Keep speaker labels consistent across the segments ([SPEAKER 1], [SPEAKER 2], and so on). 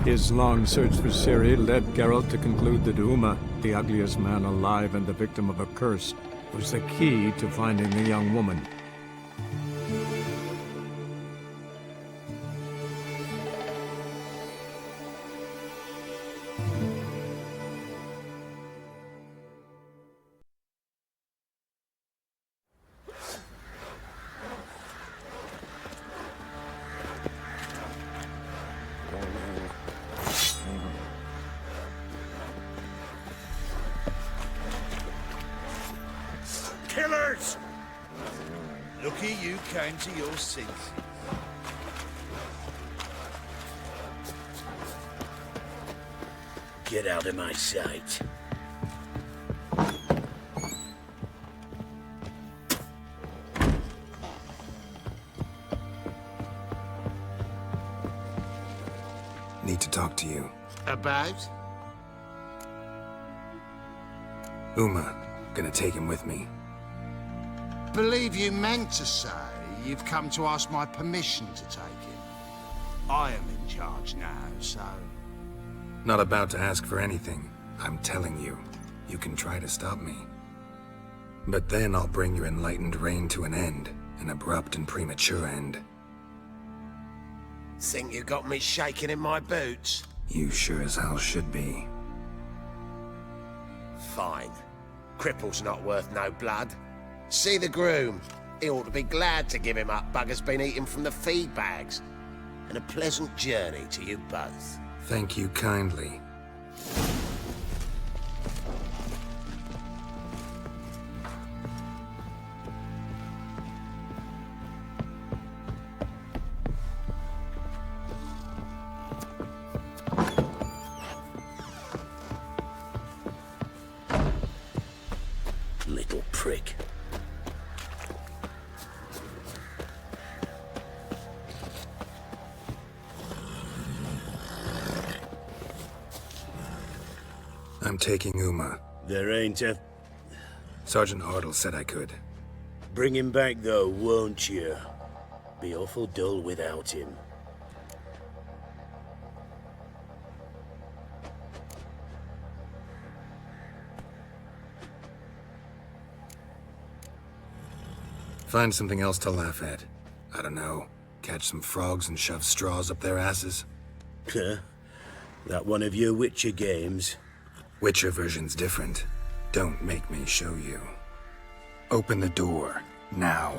[SPEAKER 1] His long search for Ciri led Geralt to conclude that Uma, the ugliest man alive and the victim of a curse, was the key to finding the young woman.
[SPEAKER 2] Killers! Lucky you came to your senses. Get out of my sight.
[SPEAKER 3] Need to talk to you.
[SPEAKER 2] About?
[SPEAKER 3] Uma, gonna take him with me.
[SPEAKER 2] Believe you meant to say you've come to ask my permission to take him. I am in charge now, so...
[SPEAKER 3] Not about to ask for anything. I'm telling you, you can try to stop me. But then I'll bring your enlightened reign to an end. An abrupt and premature end.
[SPEAKER 2] Think you got me shaking in my boots?
[SPEAKER 3] You sure as hell should be.
[SPEAKER 2] Fine. Cripple's not worth no blood. See the groom. He ought to be glad to give him up. Bugger's been eating from the feed bags. And a pleasant journey to you both.
[SPEAKER 3] Thank you kindly.
[SPEAKER 2] Little prick.
[SPEAKER 3] I'm taking Uma.
[SPEAKER 4] There ain't a...
[SPEAKER 3] Sergeant Hartle said I could.
[SPEAKER 4] Bring him back though, won't you? Be awful dull without him.
[SPEAKER 3] Find something else to laugh at. I don't know. Catch some frogs and shove straws up their asses.
[SPEAKER 4] Huh? That one of your Witcher games?
[SPEAKER 3] Witcher version's different. Don't make me show you. Open the door, now.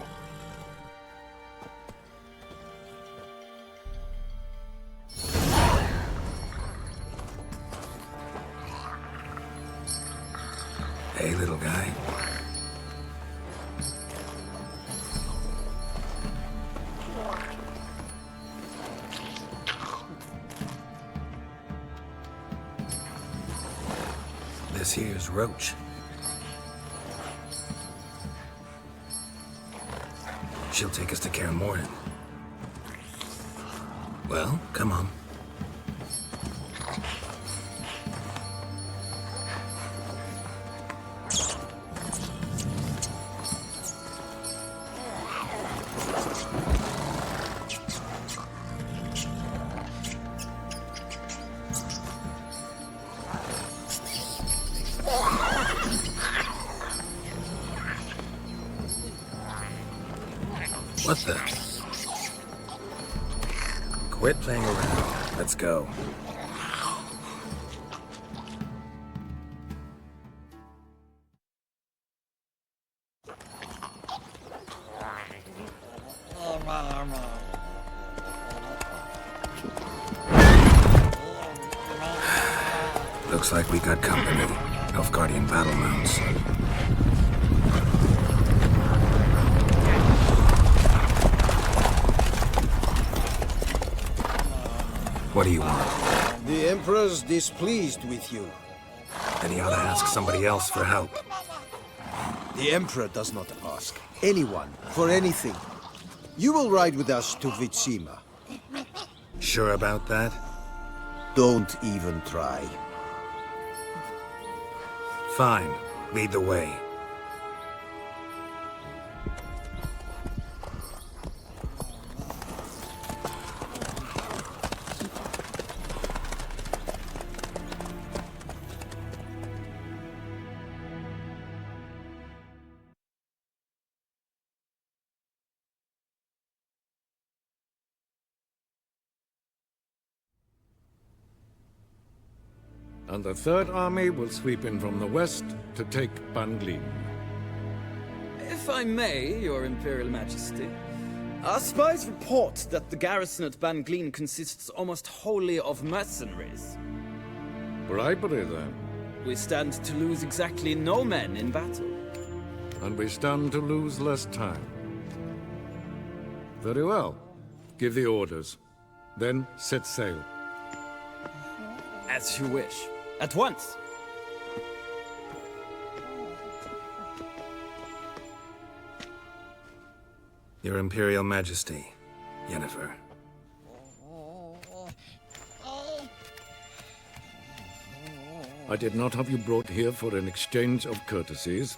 [SPEAKER 3] Hey, little guy. This here's Roach. She'll take us to Kaer Morhen. Well, come on. What the? Quit playing around. Let's go. Looks like we got company. Nilfgaardian battle mounts. What do you want?
[SPEAKER 5] The Emperor's displeased with you.
[SPEAKER 3] Then he ought to ask somebody else for help.
[SPEAKER 5] The Emperor does not ask anyone for anything. You will ride with us to Vitsima.
[SPEAKER 3] Sure about that?
[SPEAKER 5] Don't even try.
[SPEAKER 3] Fine. Lead the way.
[SPEAKER 1] and the Third Army will sweep in from the west to take Banglin.
[SPEAKER 6] If I may, Your Imperial Majesty, our spies report that the garrison at Banglin consists almost wholly of mercenaries.
[SPEAKER 1] Bribery, then.
[SPEAKER 6] We stand to lose exactly no men in battle.
[SPEAKER 1] And we stand to lose less time. Very well. Give the orders. Then set sail.
[SPEAKER 6] As you wish. At once!
[SPEAKER 3] Your Imperial Majesty, Yennefer.
[SPEAKER 1] I did not have you brought here for an exchange of courtesies.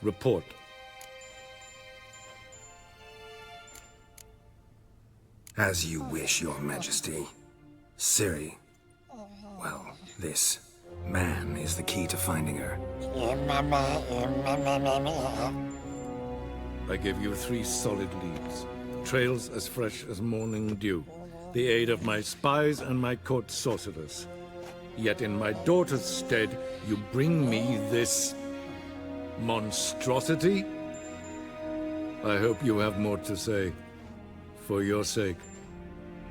[SPEAKER 1] Report.
[SPEAKER 3] As you wish, Your Majesty. Ciri. Well, this man is the key to finding her.
[SPEAKER 1] I give you 3 solid leads. Trails as fresh as morning dew. The aid of my spies and my court sorcerers. Yet in my daughter's stead, you bring me this monstrosity? I hope you have more to say. For your sake.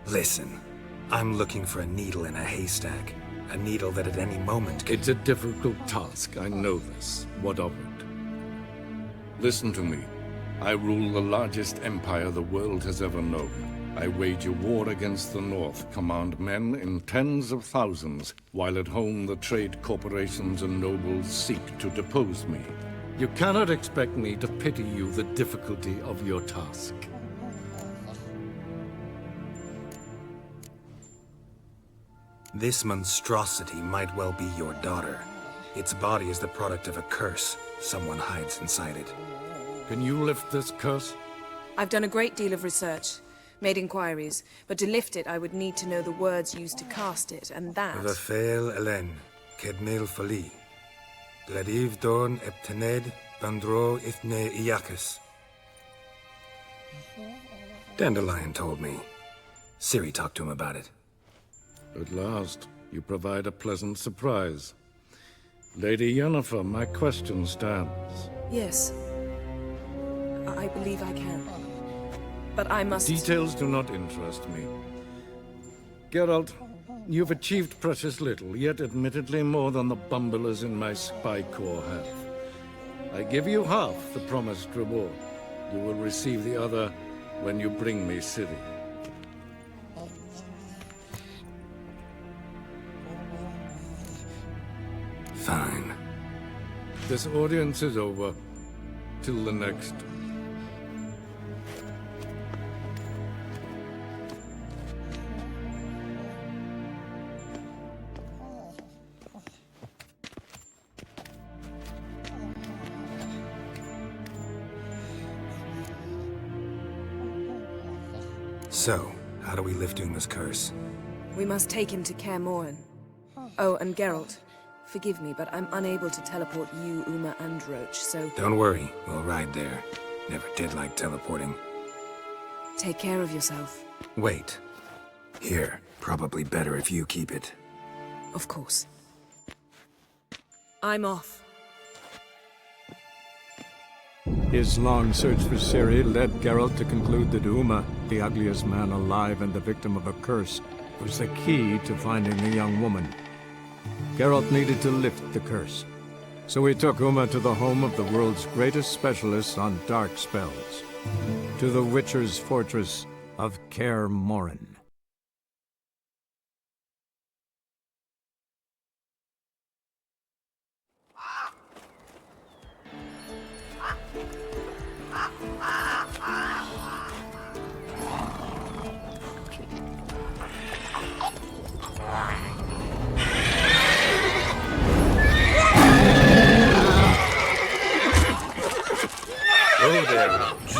[SPEAKER 3] Listen, I'm looking for a needle in a haystack. A needle that at any moment could...
[SPEAKER 1] It's a difficult task, I know this. What of it? Listen to me. I rule the largest empire the world has ever known. I wage a war against the North, command men in tens of thousands, while at home the trade corporations and nobles seek to depose me. You cannot expect me to pity you the difficulty of your task.
[SPEAKER 3] This monstrosity might well be your daughter. Its body is the product of a curse. Someone hides inside it.
[SPEAKER 1] Can you lift this curse?
[SPEAKER 7] I've done a great deal of research, made inquiries, but to lift it I would need to know the words used to cast it, and that...
[SPEAKER 3] Forktail Elaine, Kedmail Fali. Gladiv Dorn Eptened Bandro Ithne Iacus. Dandelion told me. Ciri talked to him about it.
[SPEAKER 1] At last, you provide a pleasant surprise. Lady Yennefer, my question stands.
[SPEAKER 7] Yes. I believe I can. But I must...
[SPEAKER 1] Details do not interest me. Geralt, you've achieved precious little, yet admittedly more than the bumblers in my spy corps have. I give you half the promised reward. You will receive the other when you bring me Ciri.
[SPEAKER 3] Fine.
[SPEAKER 1] This audience is over. Till the next.
[SPEAKER 3] So, how do we lift Uma's curse?
[SPEAKER 7] We must take him to Kaer Morhen. Oh, and Geralt, forgive me, but I'm unable to teleport you, Uma, and Roach, so...
[SPEAKER 3] Don't worry, we'll ride there. Never did like teleporting.
[SPEAKER 7] Take care of yourself.
[SPEAKER 3] Wait. Here, probably better if you keep it.
[SPEAKER 7] Of course. I'm off.
[SPEAKER 1] His long search for Ciri led Geralt to conclude that Uma, the ugliest man alive and the victim of a curse, was the key to finding the young woman. Geralt needed to lift the curse, so he took Uma to the home of the world's greatest specialists on dark spells, to the Witcher's fortress of Kaer Morhen.
[SPEAKER 4] Oh there, Roach.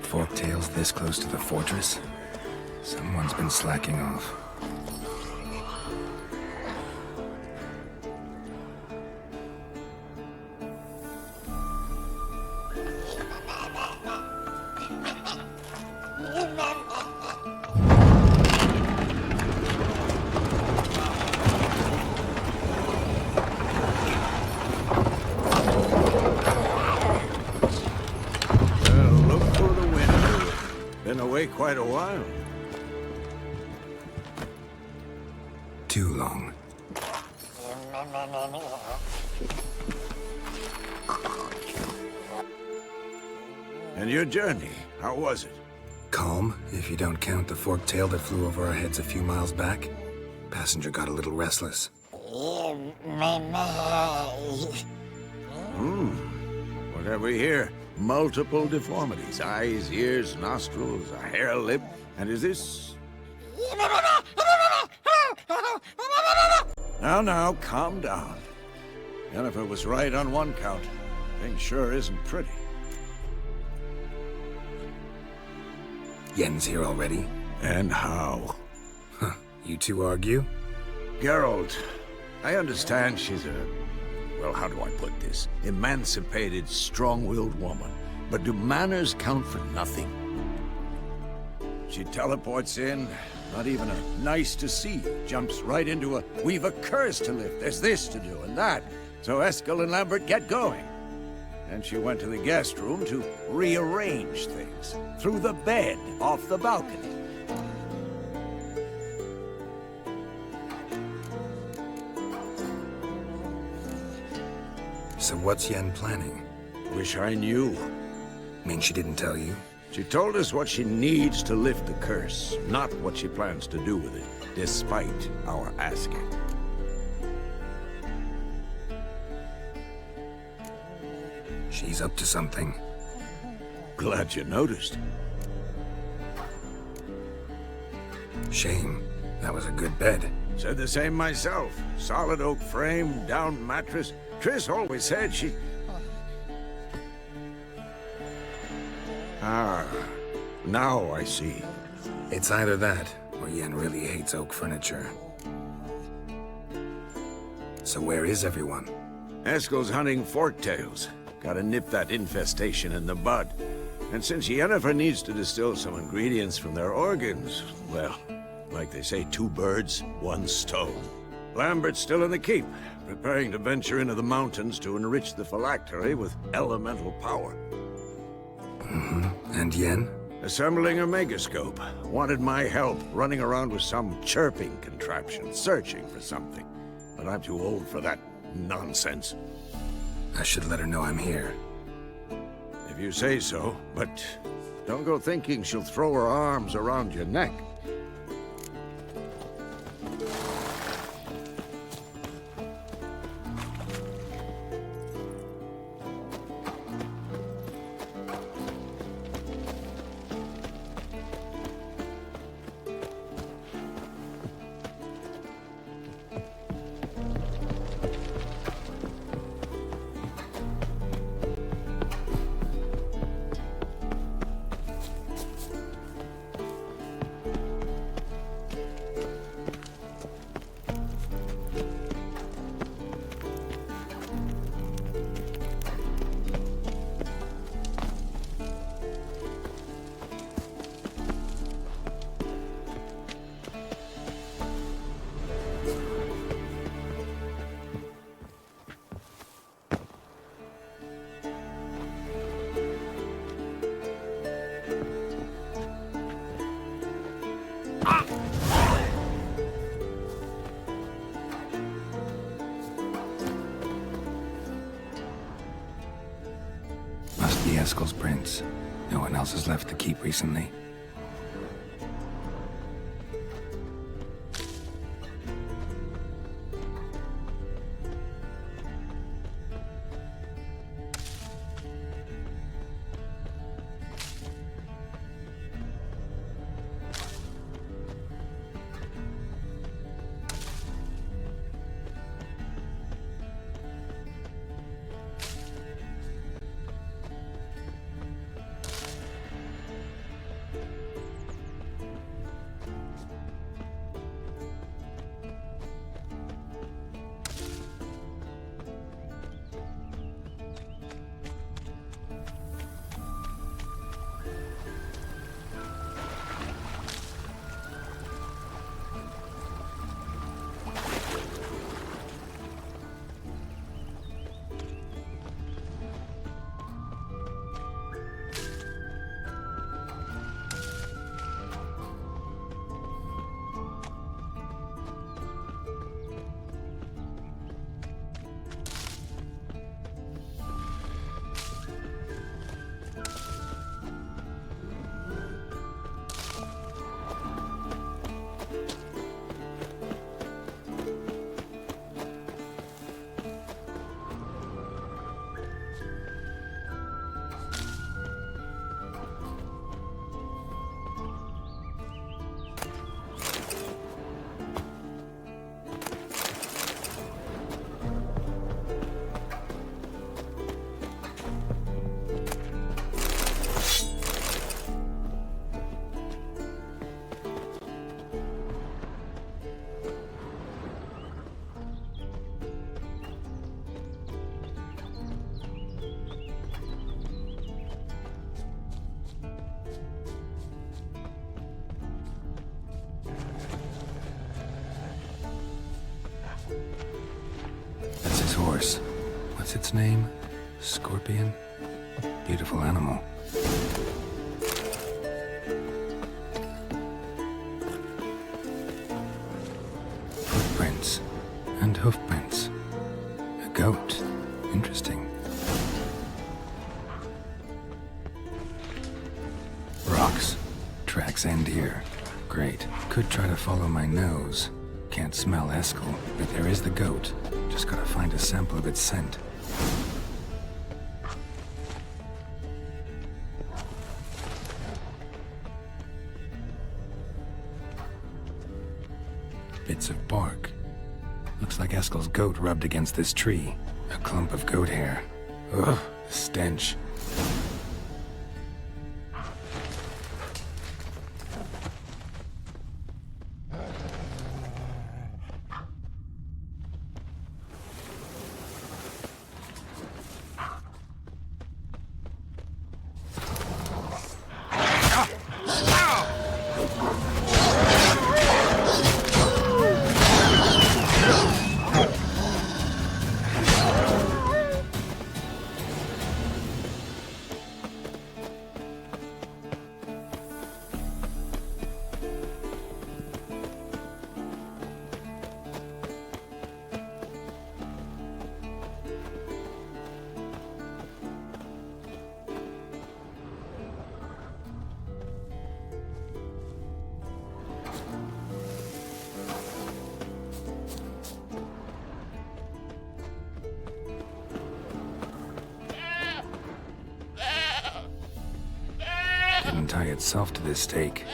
[SPEAKER 3] Forktail's this close to the fortress? Someone's been slacking off.
[SPEAKER 8] away quite a while.
[SPEAKER 3] Too long.
[SPEAKER 8] And your journey, how was it?
[SPEAKER 3] Calm, if you don't count the Forktail that flew over our heads a few miles back. Passenger got a little restless.
[SPEAKER 8] What have we here? Multiple deformities. Eyes, ears, nostrils, a hair lip. And is this... Now, calm down. Jennifer was right on one count. Thing sure isn't pretty.
[SPEAKER 3] Yen's here already?
[SPEAKER 8] And how?
[SPEAKER 3] Huh. You two argue?
[SPEAKER 8] Geralt, I understand she's a... well, how do I put this? Emancipated, strong-willed woman. But do manners count for nothing? She teleports in, not even a nice to see. Jumps right into a, we've a curse to lift, there's this to do and that. So Eskel and Lambert get going. And she went to the guest room to rearrange things. Through the bed, off the balcony.
[SPEAKER 3] So what's Yen planning?
[SPEAKER 8] Wish I knew.
[SPEAKER 3] Mean she didn't tell you?
[SPEAKER 8] She told us what she needs to lift the curse, not what she plans to do with it, despite our asking.
[SPEAKER 3] She's up to something.
[SPEAKER 8] Glad you noticed.
[SPEAKER 3] Shame. That was a good bed.
[SPEAKER 8] Said the same myself. Solid oak frame, down mattress. Triss always said she... Ah, now I see.
[SPEAKER 3] It's either that, or Yen really hates oak furniture. So where is everyone?
[SPEAKER 8] Eskel's hunting forktails. Gotta nip that infestation in the bud. And since Yennefer needs to distill some ingredients from their organs, well, like they say, 2 birds, 1 stone. Lambert's still in the keep, preparing to venture into the mountains to enrich the phylactery with elemental power.
[SPEAKER 3] And Yen?
[SPEAKER 8] Assembling a megascope. Wanted my help running around with some chirping contraption, searching for something. But I'm too old for that nonsense.
[SPEAKER 3] I should let her know I'm here.
[SPEAKER 8] If you say so, but don't go thinking she'll throw her arms around your neck.
[SPEAKER 3] Must be Eskel's prints. No one else has left the keep recently. What's its name? Scorpion? Beautiful animal. Footprints and hoofprints. A goat. Interesting. Rocks. Tracks end here. Great. Could try to follow my nose. Can't smell Eskel, but there is the goat. Just gotta find a sample of its scent. Bits of bark. Looks like Eskel's goat rubbed against this tree. A clump of goat hair. Ugh, the stench. Didn't tie itself to this stake.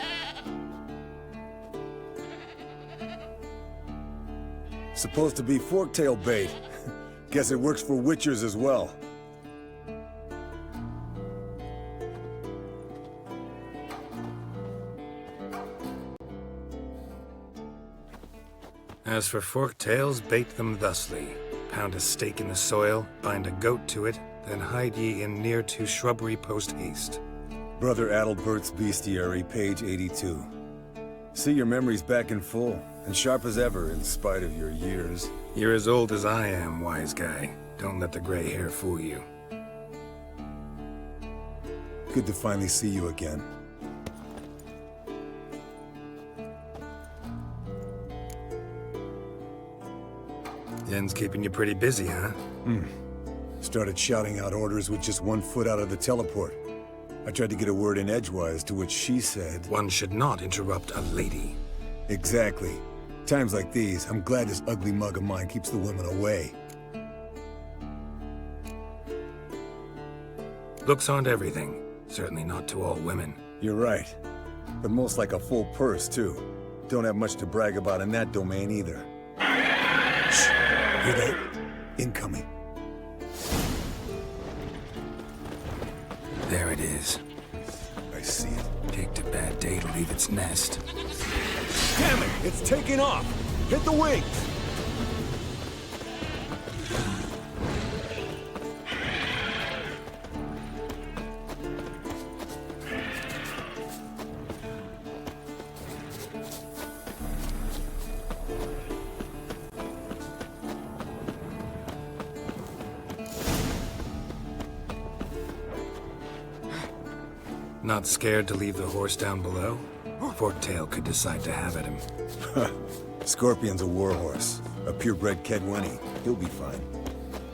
[SPEAKER 9] Supposed to be Forktail bait. Guess it works for witchers as well.
[SPEAKER 3] As for Forktails, bait them thusly. Pound a stake in the soil, bind a goat to it, then hide ye in near to shrubbery post haste.
[SPEAKER 9] Brother Adalbert's Bestiary, page 82. See, your memory's back in full, and sharp as ever, in spite of your years.
[SPEAKER 3] You're as old as I am, wise guy. Don't let the gray hair fool you.
[SPEAKER 9] Good to finally see you again.
[SPEAKER 3] Yen's keeping you pretty busy, huh?
[SPEAKER 9] Started shouting out orders with just 1 foot out of the teleport. I tried to get a word in edgewise, to which she said...
[SPEAKER 3] One should not interrupt a lady.
[SPEAKER 9] Exactly. Times like these, I'm glad this ugly mug of mine keeps the women away.
[SPEAKER 3] Looks aren't everything. Certainly not to all women.
[SPEAKER 9] You're right. But most like a full purse, too. Don't have much to brag about in that domain, either. Shh! Hear that? Incoming.
[SPEAKER 3] There it is.
[SPEAKER 9] I see it.
[SPEAKER 3] Picked a bad day to leave its nest.
[SPEAKER 9] Damn it! It's taking off! Hit the wings!
[SPEAKER 3] Not scared to leave the horse down below? Forktail could decide to have at him.
[SPEAKER 9] Scorpion's a warhorse. A purebred Kedwenny. He'll be fine.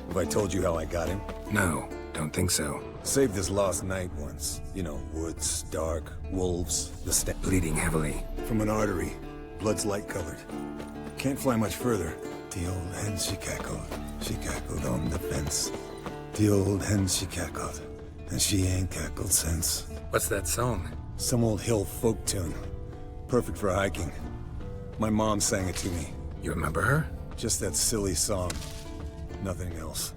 [SPEAKER 9] Have I told you how I got him?
[SPEAKER 3] No, don't think so.
[SPEAKER 9] Saved his lost night once. You know, woods, dark, wolves, the
[SPEAKER 3] Bleeding heavily.
[SPEAKER 9] from an artery. Blood's light-colored. Can't fly much further. The old hen, she cackled on the fence. The old hen, she cackled, and she ain't cackled since.
[SPEAKER 3] What's that song?
[SPEAKER 9] Some old hill folk tune. Perfect for hiking. My mom sang it to me.
[SPEAKER 3] You remember her?
[SPEAKER 9] Just that silly song. Nothing else.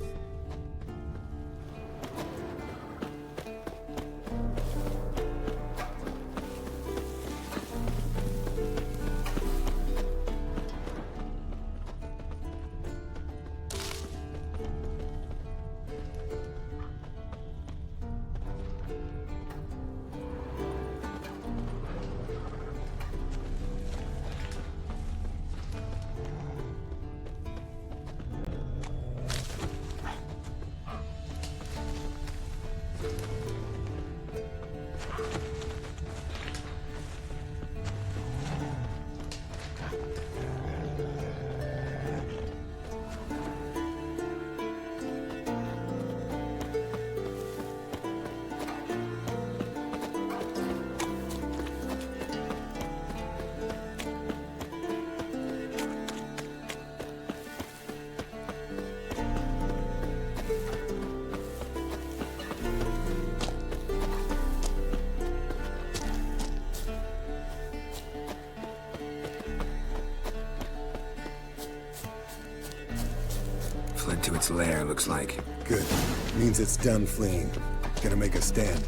[SPEAKER 3] its lair, looks like.
[SPEAKER 9] Good. Means it's done fleeing. Gonna make a stand.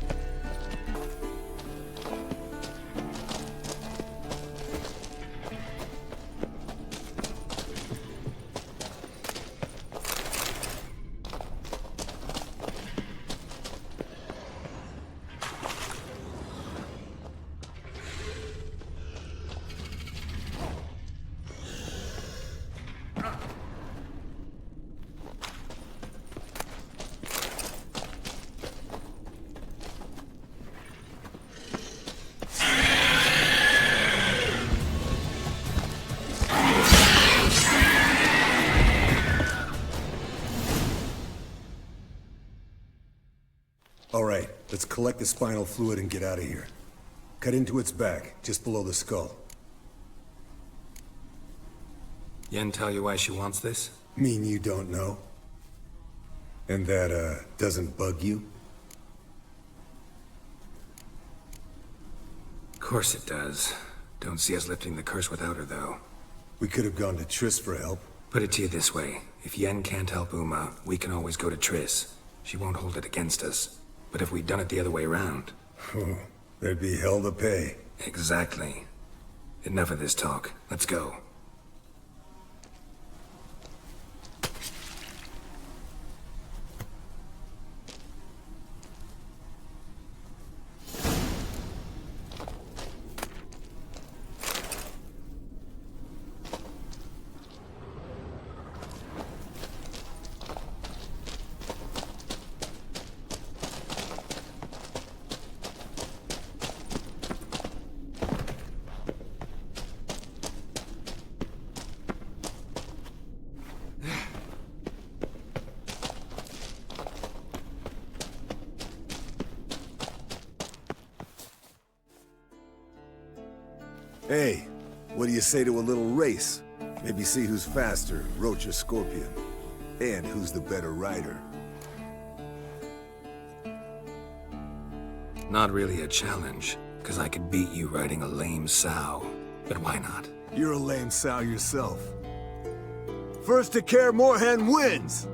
[SPEAKER 9] All right, let's collect the spinal fluid and get out of here. Cut into its back, just below the skull.
[SPEAKER 3] Yen tell you why she wants this?
[SPEAKER 9] Mean you don't know? And that, doesn't bug you?
[SPEAKER 3] Of course it does. Don't see us lifting the curse without her, though.
[SPEAKER 9] We could have gone to Triss for help.
[SPEAKER 3] Put it to you this way. If Yen can't help Uma, we can always go to Triss. She won't hold it against us. But if we'd done it the other way around...
[SPEAKER 9] There'd be hell to pay.
[SPEAKER 3] Exactly. Enough of this talk. Let's go.
[SPEAKER 9] Hey, what do you say to a little race? Maybe see who's faster, Roach or Scorpion. And who's the better rider.
[SPEAKER 3] Not really a challenge, because I could beat you riding a lame sow. But why not?
[SPEAKER 9] You're a lame sow yourself. First to Kaer Morhen wins!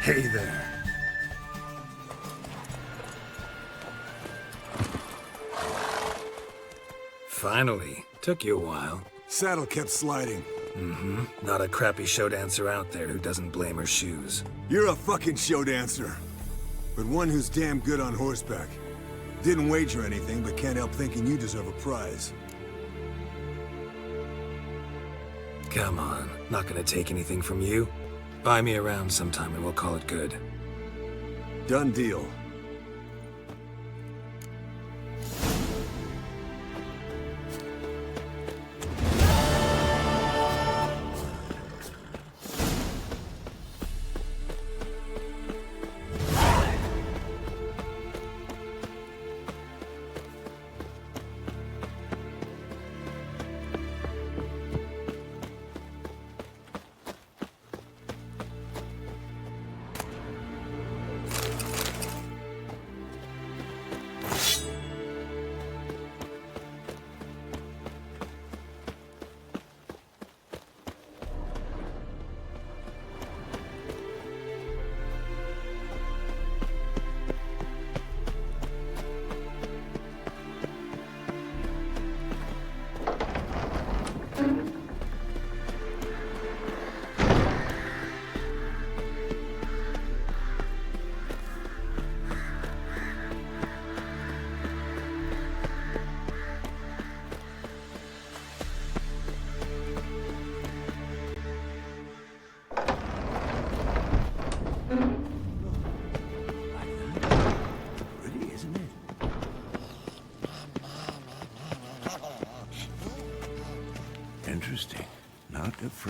[SPEAKER 3] Hey there. Finally. Took you a while.
[SPEAKER 9] Saddle kept sliding.
[SPEAKER 3] Mm-hmm. Not a crappy show dancer out there who doesn't blame her shoes.
[SPEAKER 9] You're a fucking show dancer. But one who's damn good on horseback. Didn't wager anything, but can't help thinking you deserve a prize.
[SPEAKER 3] Come on. Not gonna take anything from you. Buy me around sometime and we'll call it good.
[SPEAKER 9] Done deal.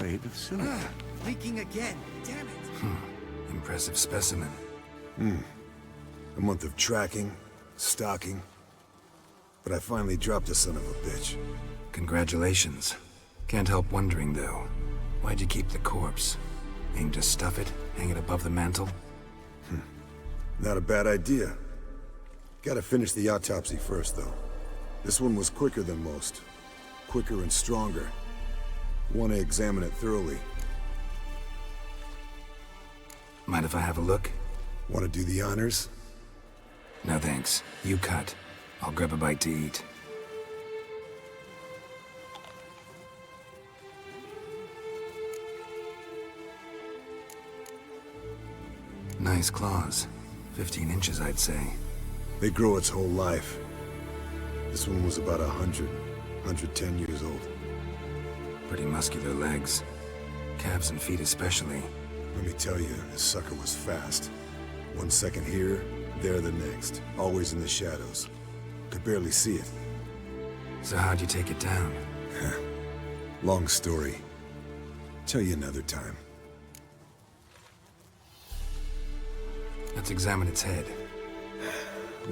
[SPEAKER 8] afraid of silver.
[SPEAKER 5] Leaking again. Damn it.
[SPEAKER 3] Impressive specimen.
[SPEAKER 9] A month of tracking, stalking. But I finally dropped the son of a bitch.
[SPEAKER 3] Congratulations. Can't help wondering, though. Why'd you keep the corpse? Aim to stuff it? Hang it above the mantle?
[SPEAKER 9] Not a bad idea. Gotta finish the autopsy first, though. This one was quicker than most. Quicker and stronger. Want to examine it thoroughly.
[SPEAKER 3] Mind if I have a look?
[SPEAKER 9] Want to do the honors?
[SPEAKER 3] No thanks. You cut. I'll grab a bite to eat. Nice claws. 15 inches, I'd say.
[SPEAKER 9] They grow its whole life. This one was about 110 years old.
[SPEAKER 3] Pretty muscular legs. Calves and feet especially.
[SPEAKER 9] Let me tell you, this sucker was fast. 1 second here, there the next. Always in the shadows. Could barely see it.
[SPEAKER 3] So how'd you take it down?
[SPEAKER 9] Long story. Tell you another time.
[SPEAKER 3] Let's examine its head.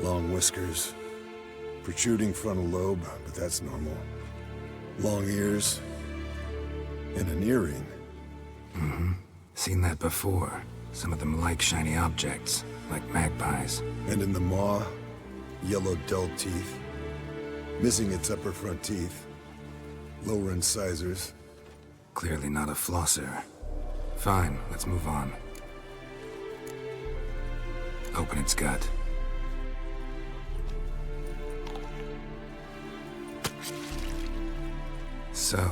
[SPEAKER 9] Long whiskers. Protruding frontal lobe, but that's normal. Long ears. And an earring.
[SPEAKER 3] Seen that before. Some of them like shiny objects, like magpies.
[SPEAKER 9] And in the maw, yellow dull teeth. Missing its upper front teeth. Lower incisors.
[SPEAKER 3] Clearly not a flosser. Fine, let's move on. Open its gut. So,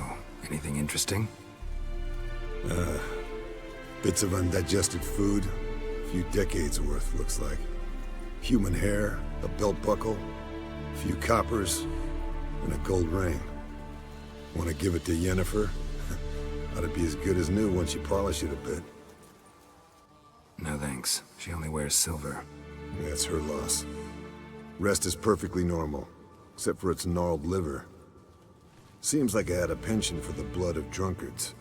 [SPEAKER 3] anything interesting?
[SPEAKER 9] Bits of undigested food. A few decades worth, looks like. Human hair, a belt buckle, a few coppers, and a gold ring. Want to give it to Yennefer? Ought to be as good as new once you polish it a bit.
[SPEAKER 3] No thanks. She only wears silver.
[SPEAKER 9] That's her loss. Rest is perfectly normal, except for its gnarled liver. Seems like I had a penchant for the blood of drunkards.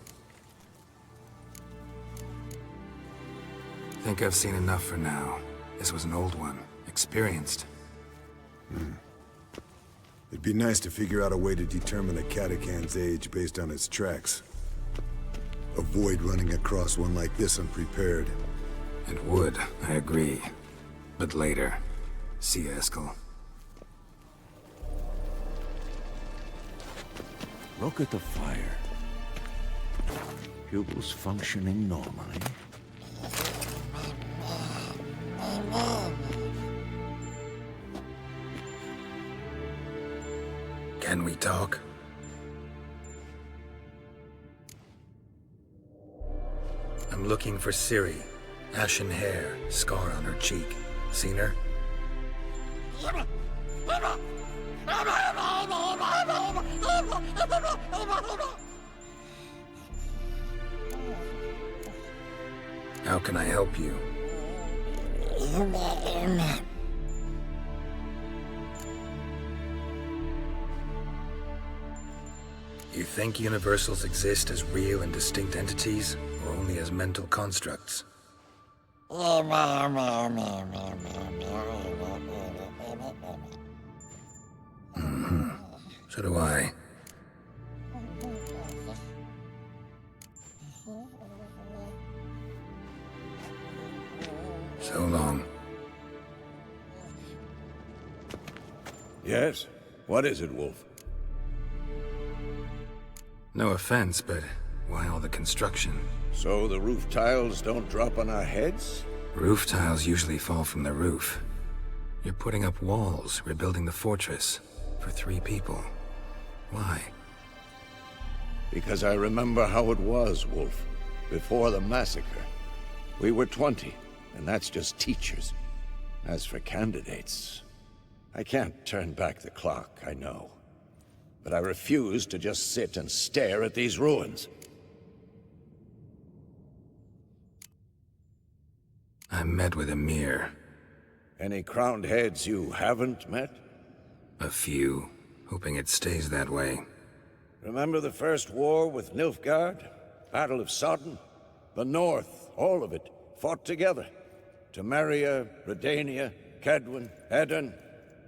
[SPEAKER 3] Think I've seen enough for now. This was an old one. Experienced.
[SPEAKER 9] It'd be nice to figure out a way to determine a catacan's age based on its tracks. Avoid running across one like this unprepared.
[SPEAKER 3] It would, I agree. But later. See you, Eskel.
[SPEAKER 8] Look at the fire. Pupils functioning normally.
[SPEAKER 3] Can we talk? I'm looking for Ciri. Ashen hair, scar on her cheek. Seen her? How can I help you? You think universals exist as real and distinct entities, or only as mental constructs? So do I. So long.
[SPEAKER 8] Yes? What is it, Wolf?
[SPEAKER 3] No offense, but why all the construction?
[SPEAKER 8] So the roof tiles don't drop on our heads?
[SPEAKER 3] Roof tiles usually fall from the roof. You're putting up walls, rebuilding the fortress. For 3 people. Why?
[SPEAKER 8] Because I remember how it was, Wolf. Before the massacre. We were 20, and that's just teachers. As for candidates... I can't turn back the clock, I know. But I refuse to just sit and stare at these ruins.
[SPEAKER 3] I met with Emir.
[SPEAKER 8] Any crowned heads you haven't met?
[SPEAKER 3] A few. Hoping it stays that way.
[SPEAKER 8] Remember the first war with Nilfgaard? Battle of Sodden. The North, all of it, fought together. Temeria, Redania, Kedwin, Edirn,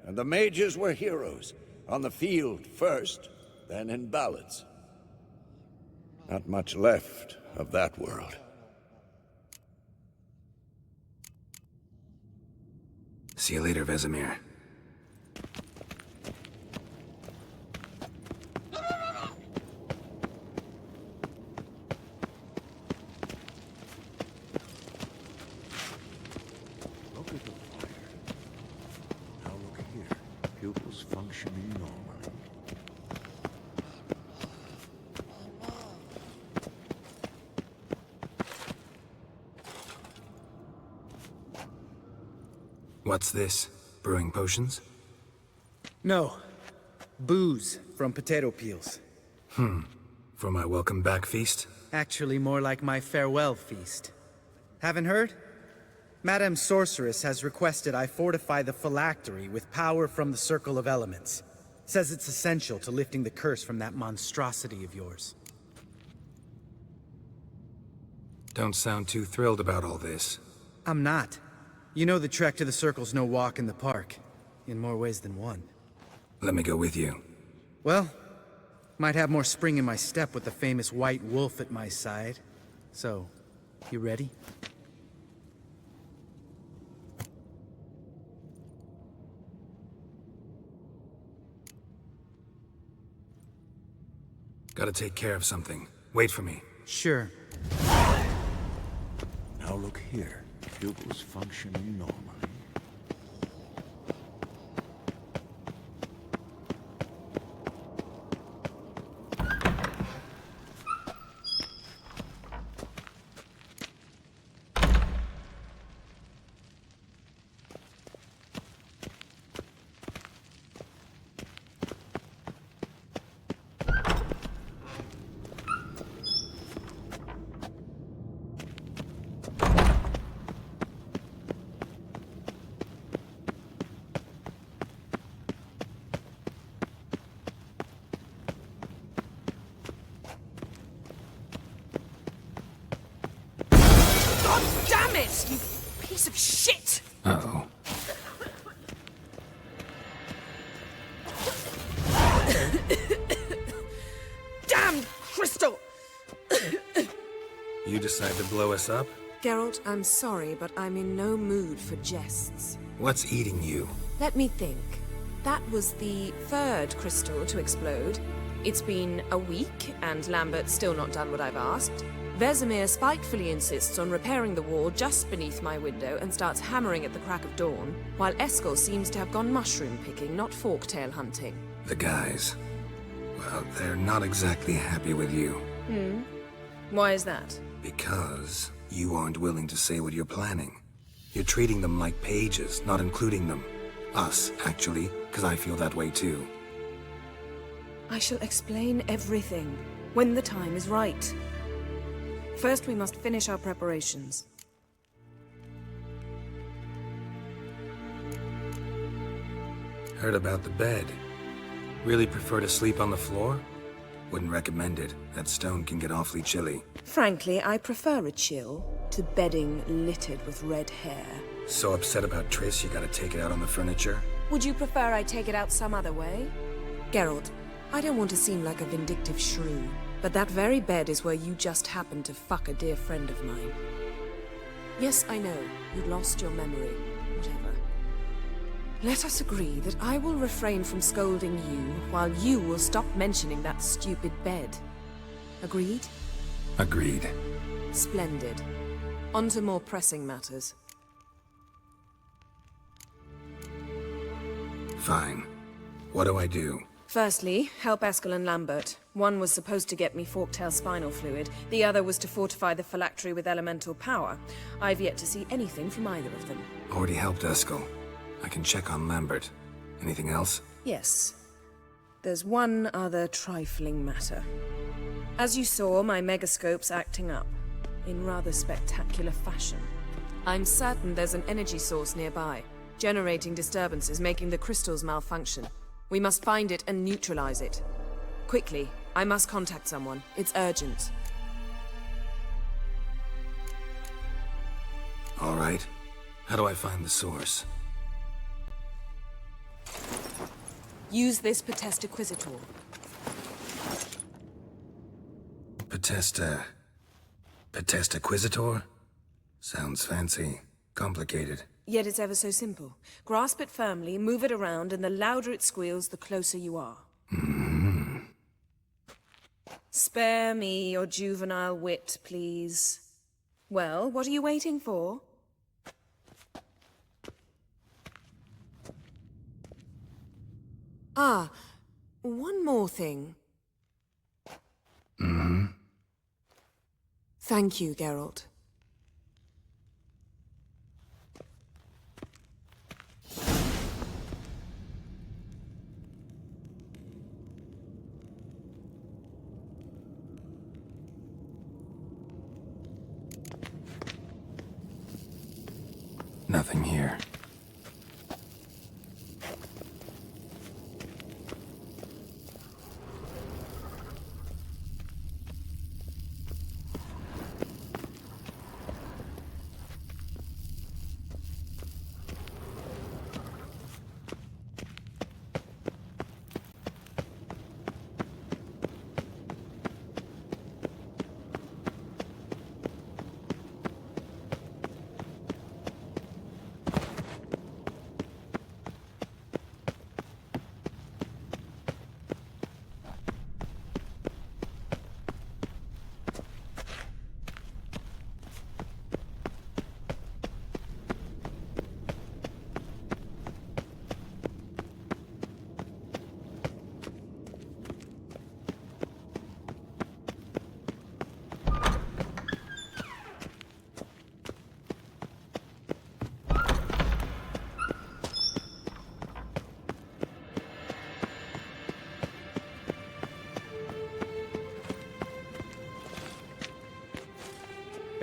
[SPEAKER 8] and the mages were heroes. On the field first, then in ballads. Not much left of that world.
[SPEAKER 3] See you later, Vesemir.
[SPEAKER 8] Look at the fire. Now look here. Pupils functioning normally.
[SPEAKER 3] What's this? Brewing potions?
[SPEAKER 10] No. Booze from potato peels.
[SPEAKER 3] For my welcome back feast?
[SPEAKER 10] Actually, more like my farewell feast. Haven't heard? Madame Sorceress has requested I fortify the phylactery with power from the Circle of Elements. Says it's essential to lifting the curse from that monstrosity of yours.
[SPEAKER 3] Don't sound too thrilled about all this.
[SPEAKER 10] I'm not. You know the trek to the Circle's no walk in the park. In more ways than one.
[SPEAKER 3] Let me go with you.
[SPEAKER 10] Well, might have more spring in my step with the famous White Wolf at my side. So, you ready?
[SPEAKER 3] Gotta take care of something. Wait for me.
[SPEAKER 10] Sure.
[SPEAKER 8] Now look here. Pupils functioning normally.
[SPEAKER 7] Damn it, you piece of shit!
[SPEAKER 3] Uh-oh.
[SPEAKER 7] Damn crystal!
[SPEAKER 3] You decide to blow us up?
[SPEAKER 7] Geralt, I'm sorry, but I'm in no mood for jests.
[SPEAKER 3] What's eating you?
[SPEAKER 7] Let me think. That was the third crystal to explode. It's been a week, and Lambert's still not done what I've asked. Vesemir spitefully insists on repairing the wall just beneath my window and starts hammering at the crack of dawn, while Eskel seems to have gone mushroom picking, not forktail hunting.
[SPEAKER 3] The guys. Well, they're not exactly happy with you.
[SPEAKER 7] Why is that?
[SPEAKER 3] Because you aren't willing to say what you're planning. You're treating them like pages, not including them. Us, actually, because I feel that way too.
[SPEAKER 7] I shall explain everything when the time is right. First, we must finish our preparations.
[SPEAKER 3] Heard about the bed. Really prefer to sleep on the floor? Wouldn't recommend it. That stone can get awfully chilly.
[SPEAKER 7] Frankly, I prefer a chill to bedding littered with red hair.
[SPEAKER 3] So upset about Triss, you gotta take it out on the furniture?
[SPEAKER 7] Would you prefer I take it out some other way? Geralt, I don't want to seem like a vindictive shrew, but that very bed is where you just happened to fuck a dear friend of mine. Yes, I know, you'd lost your memory. Whatever. Let us agree that I will refrain from scolding you, while you will stop mentioning that stupid bed. Agreed?
[SPEAKER 3] Agreed.
[SPEAKER 7] Splendid. On to more pressing matters.
[SPEAKER 3] Fine. What do I do?
[SPEAKER 7] Firstly, help Eskel and Lambert. One was supposed to get me Forktail spinal fluid, the other was to fortify the phylactery with elemental power. I've yet to see anything from either of them.
[SPEAKER 3] Already helped Eskel. I can check on Lambert. Anything else?
[SPEAKER 7] Yes. There's one other trifling matter. As you saw, my megascope's acting up, in rather spectacular fashion. I'm certain there's an energy source nearby, generating disturbances, making the crystals malfunction. We must find it and neutralize it. Quickly, I must contact someone. It's urgent.
[SPEAKER 3] right. How do I find the source?
[SPEAKER 7] Use this Potestaquizitor.
[SPEAKER 3] Potestaquizitor? Sounds fancy. Complicated.
[SPEAKER 7] Yet it's ever so simple. Grasp it firmly, move it around, and the louder it squeals, the closer you are. Spare me your juvenile wit, please. Well, what are you waiting for? Ah, one more thing. Thank you, Geralt.
[SPEAKER 3] Nothing here.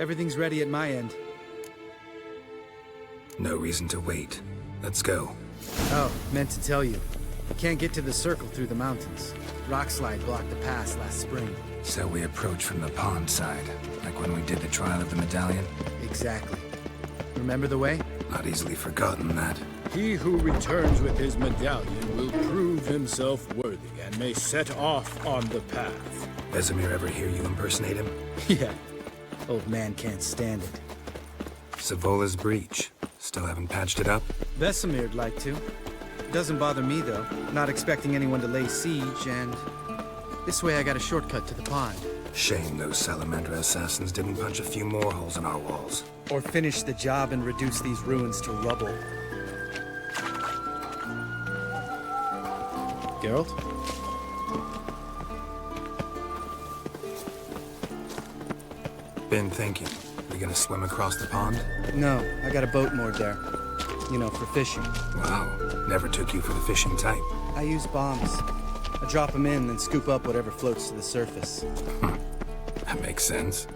[SPEAKER 10] Everything's ready at my end.
[SPEAKER 3] No reason to wait. Let's go.
[SPEAKER 10] Oh, meant to tell you. Can't get to the circle through the mountains. Rockslide blocked the pass last spring.
[SPEAKER 3] So we approach from the pond side, like when we did the trial of the medallion?
[SPEAKER 10] Exactly. Remember the way?
[SPEAKER 3] Not easily forgotten, that.
[SPEAKER 4] He who returns with his medallion will prove himself worthy and may set off on the path.
[SPEAKER 3] Vesemir ever hear you impersonate him?
[SPEAKER 10] Yeah. Old man can't stand it.
[SPEAKER 3] Savola's breach. Still haven't patched it up?
[SPEAKER 10] Vesemir'd like to. Doesn't bother me, though. Not expecting anyone to lay siege, and... this way I got a shortcut to the pond.
[SPEAKER 3] Shame those Salamandra assassins didn't punch a few more holes in our walls.
[SPEAKER 10] Or finish the job and reduce these ruins to rubble. Geralt?
[SPEAKER 3] Been thinking. We gonna swim across the pond?
[SPEAKER 10] No, I got a boat moored there. You know, for fishing.
[SPEAKER 3] Wow. Never took you for the fishing type.
[SPEAKER 10] I use bombs. I drop them in, then scoop up whatever floats to the surface.
[SPEAKER 3] That makes sense.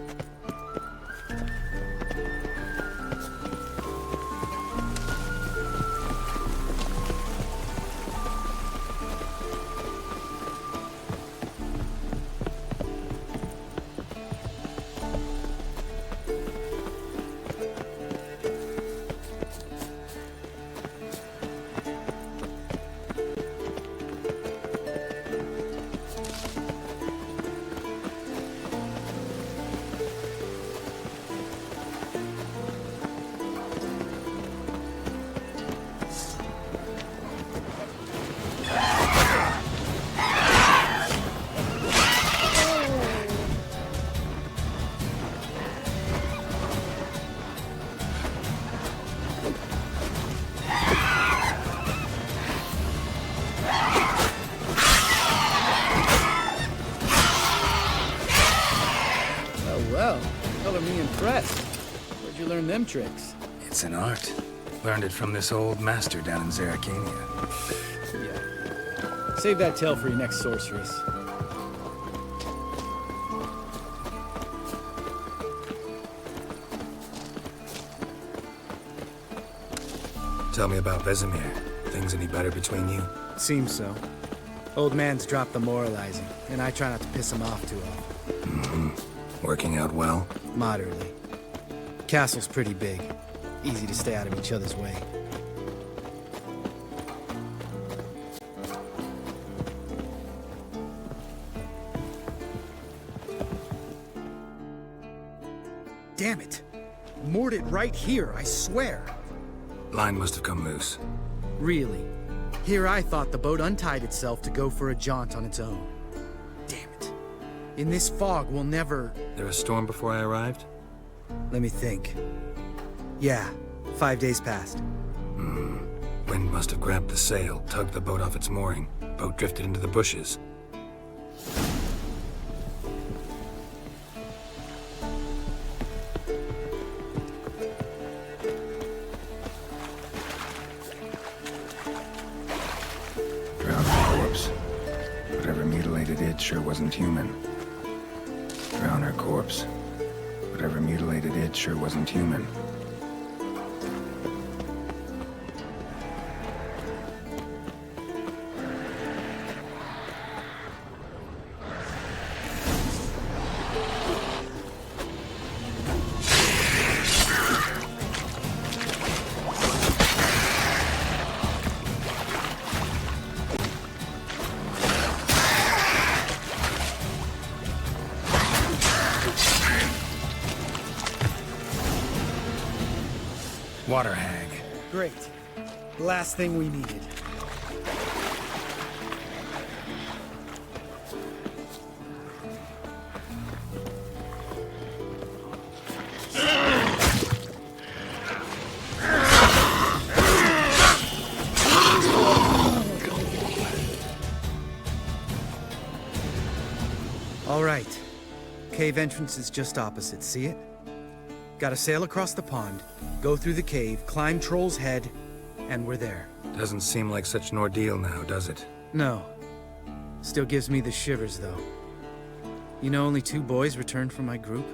[SPEAKER 10] Well, color me impressed. Where'd you learn them tricks?
[SPEAKER 3] It's an art. Learned it from this old master down in Zerrikania.
[SPEAKER 10] Yeah. Save that tale for your next sorceress.
[SPEAKER 3] Tell me about Vesemir. Things any better between you?
[SPEAKER 10] Seems so. Old man's dropped the moralizing, and I try not to piss him off too often.
[SPEAKER 3] Working out well?
[SPEAKER 10] Moderately. Castle's pretty big. Easy to stay out of each other's way. Damn it! Moored it right here, I swear!
[SPEAKER 3] Line must have come loose.
[SPEAKER 10] Really? Here I thought the boat untied itself to go for a jaunt on its own. Damn it. In this fog, we'll never...
[SPEAKER 3] There a storm before I arrived?
[SPEAKER 10] Let me think. Yeah, 5 days passed.
[SPEAKER 3] Wind must have grabbed the sail, tugged the boat off its mooring. Boat drifted into the bushes.
[SPEAKER 9] Drowned her corpse. Whatever mutilated it sure wasn't human. Drown her corpse. Whatever mutilated it sure wasn't human.
[SPEAKER 3] Water hag.
[SPEAKER 10] Great. Last thing we needed. All right. Cave entrance is just opposite, see it? Gotta sail across the pond, go through the cave, climb Troll's Head, and we're there.
[SPEAKER 3] Doesn't seem like such an ordeal now, does it?
[SPEAKER 10] No. Still gives me the shivers, though. You know only 2 boys returned from my group?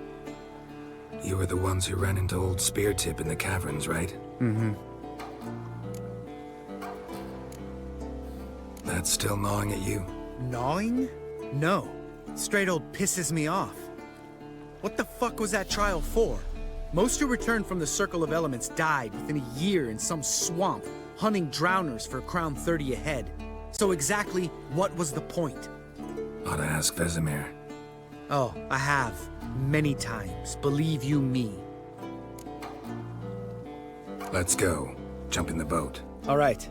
[SPEAKER 3] You were the ones who ran into old Speartip in the caverns, right?
[SPEAKER 10] Mm-hmm.
[SPEAKER 3] That's still gnawing at you?
[SPEAKER 10] Gnawing? No. Straight old pisses me off. What the fuck was that trial for? Most who returned from the Circle of Elements died within a year in some swamp, hunting drowners for a crown 30 a head. So exactly what was the point?
[SPEAKER 3] Ought to ask Vesemir.
[SPEAKER 10] Oh, I have. Many times. Believe you me.
[SPEAKER 3] Let's go. Jump in the boat.
[SPEAKER 10] All right.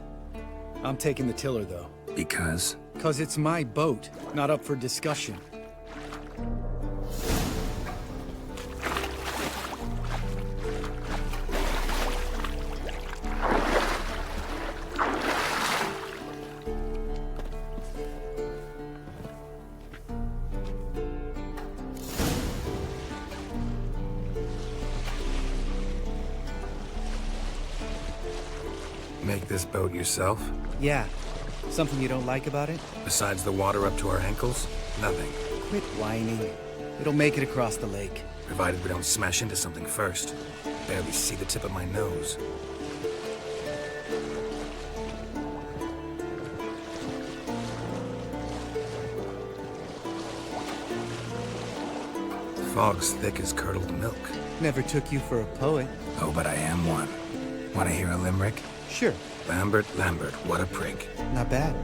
[SPEAKER 10] I'm taking the tiller, though.
[SPEAKER 3] Because?
[SPEAKER 10] 'Cause it's my boat, not up for discussion.
[SPEAKER 3] Make this boat yourself?
[SPEAKER 10] Yeah. Something you don't like about it?
[SPEAKER 3] Besides the water up to our ankles? Nothing.
[SPEAKER 10] Quit whining. It'll make it across the lake.
[SPEAKER 3] Provided we don't smash into something first. Barely see the tip of my nose. Fog's thick as curdled milk.
[SPEAKER 10] Never took you for a poet.
[SPEAKER 3] Oh, but I am one. Want to hear a limerick?
[SPEAKER 10] Sure.
[SPEAKER 3] Lambert, Lambert, what a prig.
[SPEAKER 10] Not bad.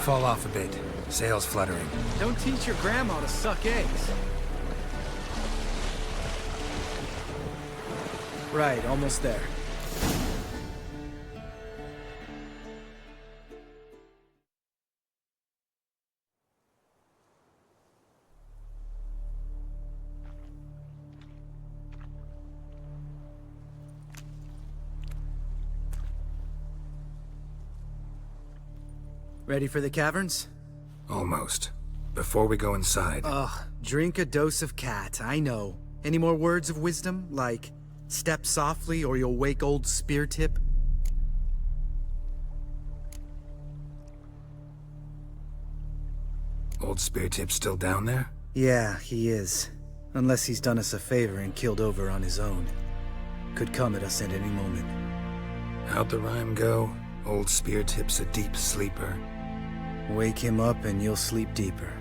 [SPEAKER 3] Fall off a bit. Sails fluttering.
[SPEAKER 10] Don't teach your grandma to suck eggs. Right, almost there. Ready for the caverns?
[SPEAKER 3] Almost. Before we go inside...
[SPEAKER 10] Ugh, drink a dose of cat, I know. Any more words of wisdom, like, step softly or you'll wake old Speartip?
[SPEAKER 3] Old Speartip's still down there?
[SPEAKER 10] Yeah, he is. Unless he's done us a favor and killed over on his own. Could come at us at any moment.
[SPEAKER 3] How'd the rhyme go? Old spear tip's a deep sleeper.
[SPEAKER 10] Wake him up and you'll sleep deeper.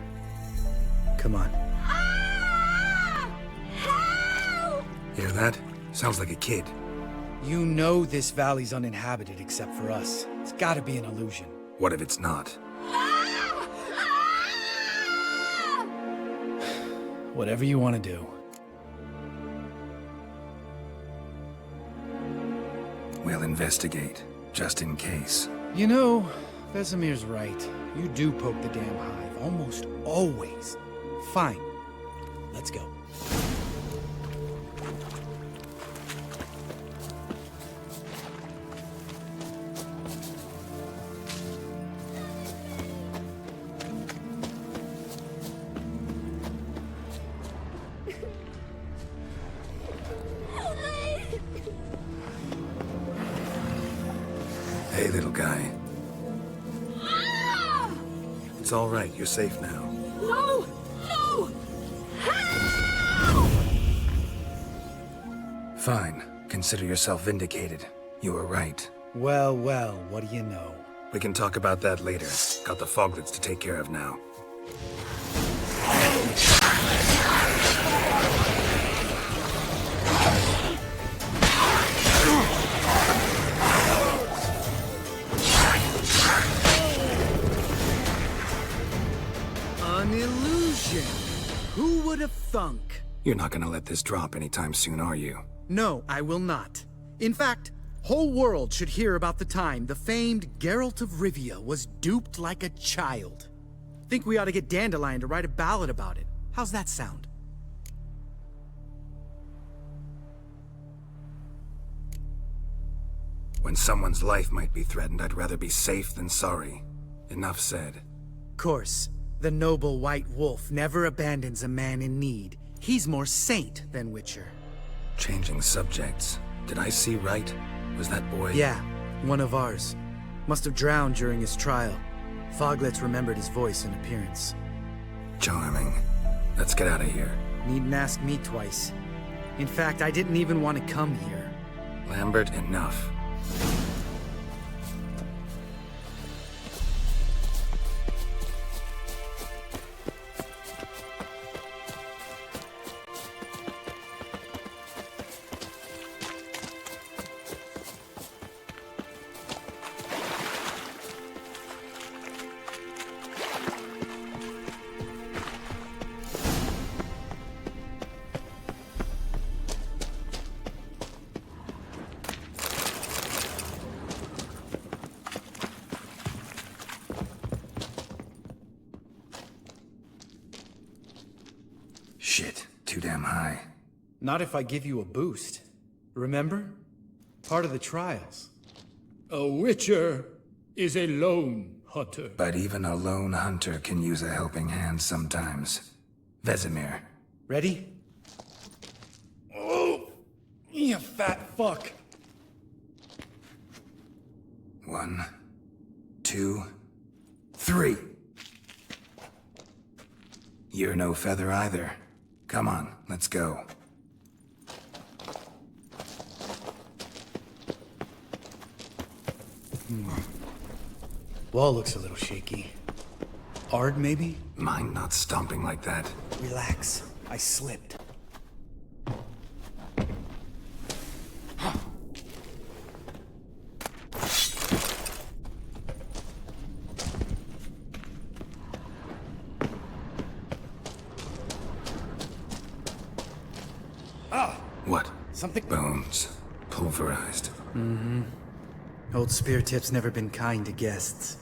[SPEAKER 10] Come on.
[SPEAKER 3] Hear that? Sounds like a kid.
[SPEAKER 10] You know this valley's uninhabited except for us. It's gotta be an illusion.
[SPEAKER 3] What if it's not?
[SPEAKER 10] Whatever you want to do.
[SPEAKER 3] We'll investigate, just in case.
[SPEAKER 10] You know, Vesemir's right. You do poke the damn hive, almost always. Fine. Let's go.
[SPEAKER 3] Hey, little guy. It's all right. You're safe now.
[SPEAKER 7] No! No!
[SPEAKER 3] Fine. Consider yourself vindicated. You were right.
[SPEAKER 10] Well, well, what do you know?
[SPEAKER 3] We can talk about that later. Got the foglets to take care of now.
[SPEAKER 10] An illusion! Who would have thunk?
[SPEAKER 3] You're not gonna let this drop anytime soon, are you?
[SPEAKER 10] No, I will not. In fact, whole world should hear about the time the famed Geralt of Rivia was duped like a child. Think we ought to get Dandelion to write a ballad about it. How's that sound?
[SPEAKER 3] When someone's life might be threatened, I'd rather be safe than sorry. Enough said.
[SPEAKER 10] Course, the noble white wolf never abandons a man in need. He's more saint than Witcher.
[SPEAKER 3] Changing subjects. Did I see right? Was that boy?
[SPEAKER 10] Yeah, one of ours. Must have drowned during his trial. Foglets remembered his voice and appearance.
[SPEAKER 3] Charming. Let's get out of here.
[SPEAKER 10] Needn't ask me twice. In fact, I didn't even want to come here.
[SPEAKER 3] Lambert, enough. Shit, too damn high.
[SPEAKER 10] Not if I give you a boost. Remember? Part of the trials.
[SPEAKER 4] A witcher is a lone hunter.
[SPEAKER 3] But even a lone hunter can use a helping hand sometimes. Vesemir.
[SPEAKER 10] Ready? Oh, you fat fuck.
[SPEAKER 3] 1, 2, 3. You're no feather either. Come on, let's go.
[SPEAKER 10] Wall looks a little shaky. Ard, maybe?
[SPEAKER 3] Mind not stomping like that.
[SPEAKER 10] Relax. I slipped.
[SPEAKER 3] What?
[SPEAKER 10] Something...
[SPEAKER 3] Bones. Pulverized.
[SPEAKER 10] Mm-hmm. Old Spear Tip's never been kind to guests.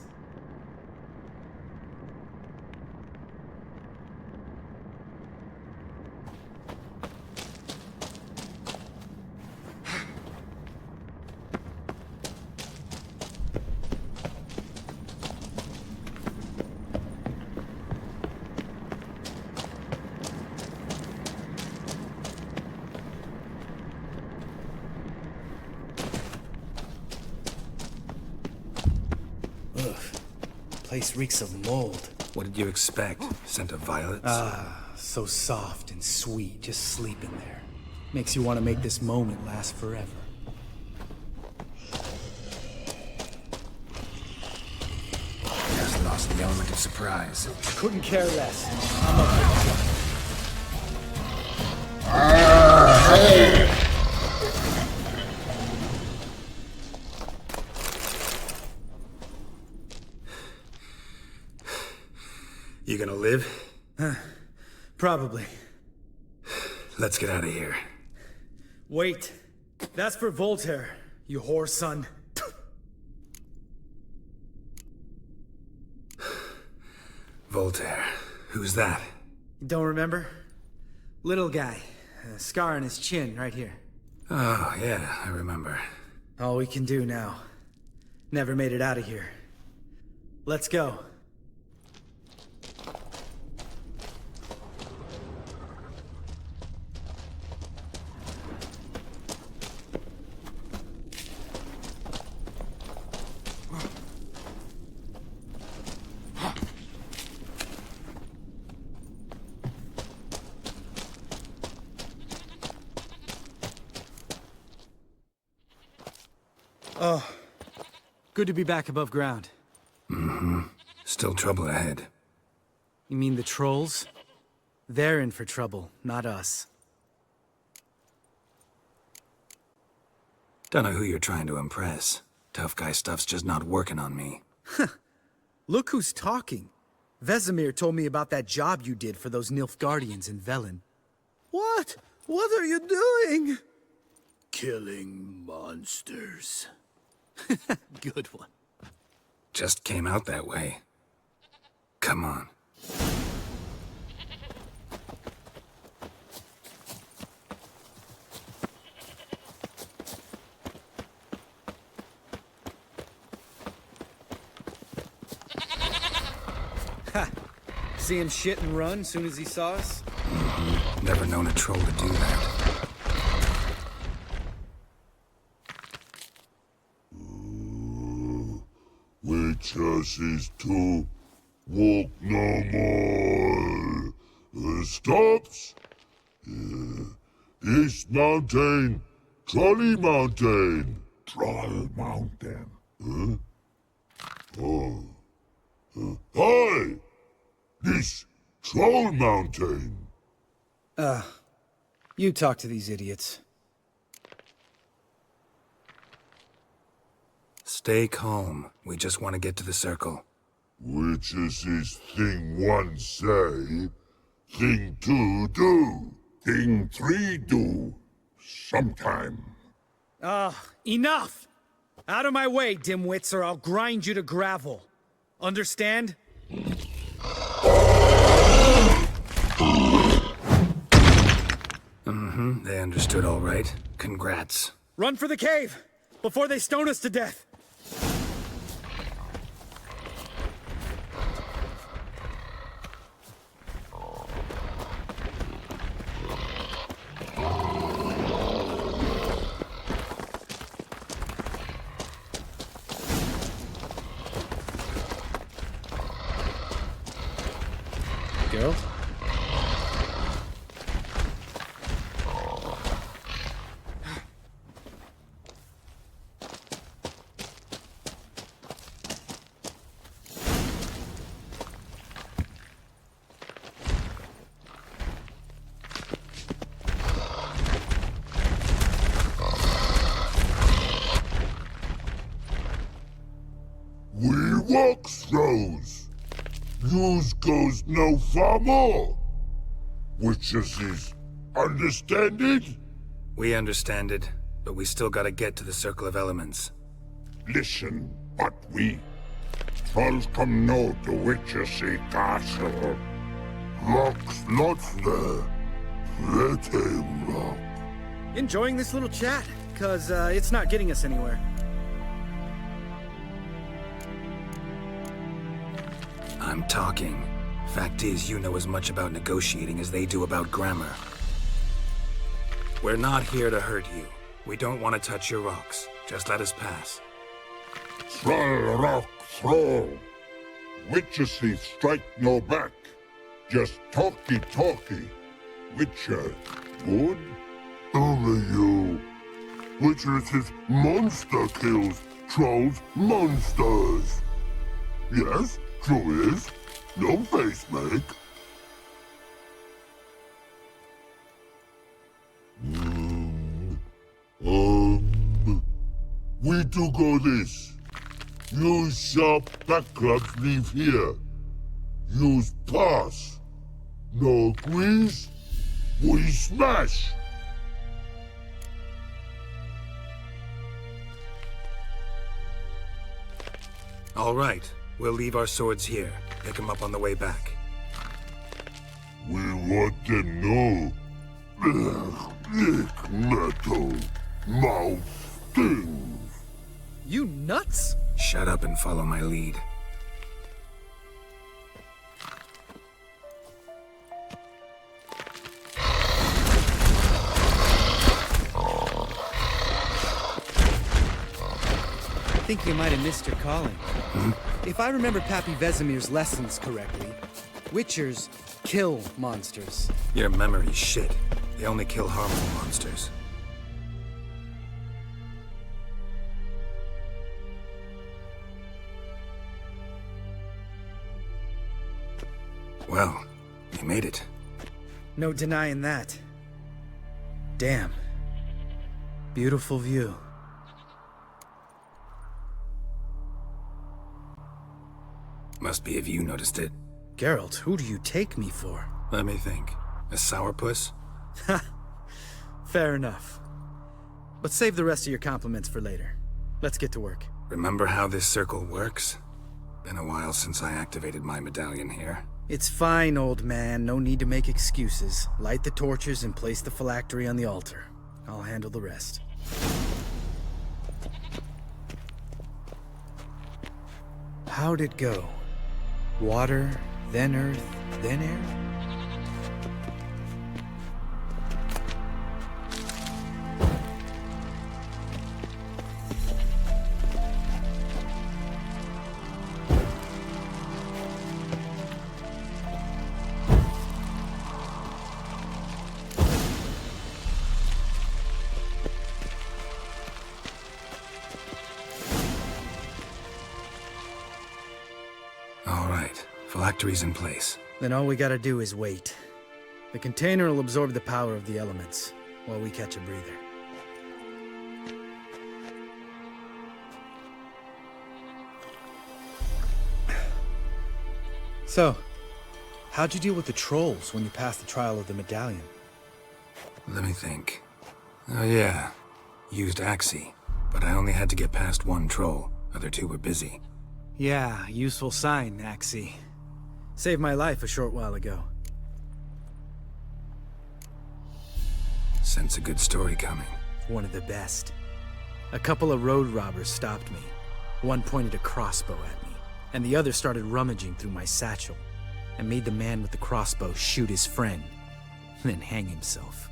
[SPEAKER 10] Place reeks of mold.
[SPEAKER 3] What did you expect? Scent of violets?
[SPEAKER 10] Ah, so soft and sweet, just sleeping there. Makes you want to make this moment last forever.
[SPEAKER 3] lost the element of surprise.
[SPEAKER 10] Couldn't care less. I'm up for the
[SPEAKER 3] You gonna live?
[SPEAKER 10] Probably.
[SPEAKER 3] Let's get out of here.
[SPEAKER 10] Wait. That's for Voltaire, you whore son.
[SPEAKER 3] Voltaire. Who's that?
[SPEAKER 10] Don't remember? Little guy. A scar on his chin, right here.
[SPEAKER 3] Oh, yeah, I remember.
[SPEAKER 10] All we can do now. Never made it out of here. Let's go. Oh, good to be back above ground.
[SPEAKER 3] Mm-hmm. Still trouble ahead.
[SPEAKER 10] You mean the trolls? They're in for trouble, not us.
[SPEAKER 3] Don't know who you're trying to impress. Tough guy stuff's just not working on me.
[SPEAKER 10] Look who's talking. Vesemir told me about that job you did for those Nilfgaardians in Velen. What? What are you doing?
[SPEAKER 4] Killing monsters.
[SPEAKER 10] Good one.
[SPEAKER 3] Just came out that way. Come on.
[SPEAKER 10] Ha! See him shit and run soon as he saw us?
[SPEAKER 3] Mm-hmm. Never known a troll to do that.
[SPEAKER 11] Witches is to walk no more. Stops. East Mountain, Trolley Mountain.
[SPEAKER 12] Troll Mountain.
[SPEAKER 11] Huh? Oh. Hi! This Troll Mountain.
[SPEAKER 10] You talk to these idiots.
[SPEAKER 3] Stay calm. We just want to get to the circle.
[SPEAKER 11] Witches is thing one say, thing two do.
[SPEAKER 12] Thing three do. Sometime.
[SPEAKER 10] Enough! Out of my way, dimwits, or I'll grind you to gravel. Understand?
[SPEAKER 3] Mm-hmm. They understood all right. Congrats.
[SPEAKER 10] Run for the cave! Before they stone us to death! Geralt?
[SPEAKER 11] We walk throws. News goes no far more. Witches is understand it?
[SPEAKER 3] We understand it, but we still gotta get to the Circle of Elements.
[SPEAKER 12] Listen, but we. Trolls come no to Witchersea Castle.
[SPEAKER 11] Rocks lots there. Pretty rock.
[SPEAKER 10] Enjoying this little chat, cause it's not getting us anywhere.
[SPEAKER 3] I'm talking. Fact is, you know as much about negotiating as they do about grammar. We're not here to hurt you. We don't want to touch your rocks. Just let us pass.
[SPEAKER 12] Troll rock throw. Witchersea strike no back. Just talky. Witcher, good?
[SPEAKER 11] Only you. Witches is monster kills. Trolls monsters. Yes? True is, no face make. We do go this. Use sharp backclubs leave here. Use pass. No agrees? We smash!
[SPEAKER 3] All right. We'll leave our swords here. Pick them up on the way back.
[SPEAKER 11] We want them know. Lick metal. Mouth stings.
[SPEAKER 10] You nuts?
[SPEAKER 3] Shut up and follow my lead.
[SPEAKER 10] I think you might have missed your calling. If I remember Pappy Vesemir's lessons correctly, Witchers kill monsters.
[SPEAKER 3] Your memory's shit. They only kill harmful monsters. Well, you made it.
[SPEAKER 10] No denying that. Damn. Beautiful view.
[SPEAKER 3] Must be if you noticed it.
[SPEAKER 10] Geralt, who do you take me for?
[SPEAKER 3] Let me think. A sourpuss?
[SPEAKER 10] Fair enough. But save the rest of your compliments for later. Let's get to work.
[SPEAKER 3] Remember how this circle works? Been a while since I activated my medallion here.
[SPEAKER 10] It's fine, old man. No need to make excuses. Light the torches and place the phylactery on the altar. I'll handle the rest. How'd it go? Water, then earth, then air?
[SPEAKER 3] Phylactery's in place.
[SPEAKER 10] Then all we gotta do is wait. The container will absorb the power of the elements, while we catch a breather. So, how'd you deal with the trolls when you passed the trial of the medallion?
[SPEAKER 3] Let me think. Oh yeah, used Axii, but I only had to get past one troll. Other two were busy.
[SPEAKER 10] Yeah, useful sign, Axii. Saved my life a short while ago.
[SPEAKER 3] Sense a good story coming.
[SPEAKER 10] One of the best. A couple of road robbers stopped me. One pointed a crossbow at me, and the other started rummaging through my satchel, and made the man with the crossbow shoot his friend, then hang himself.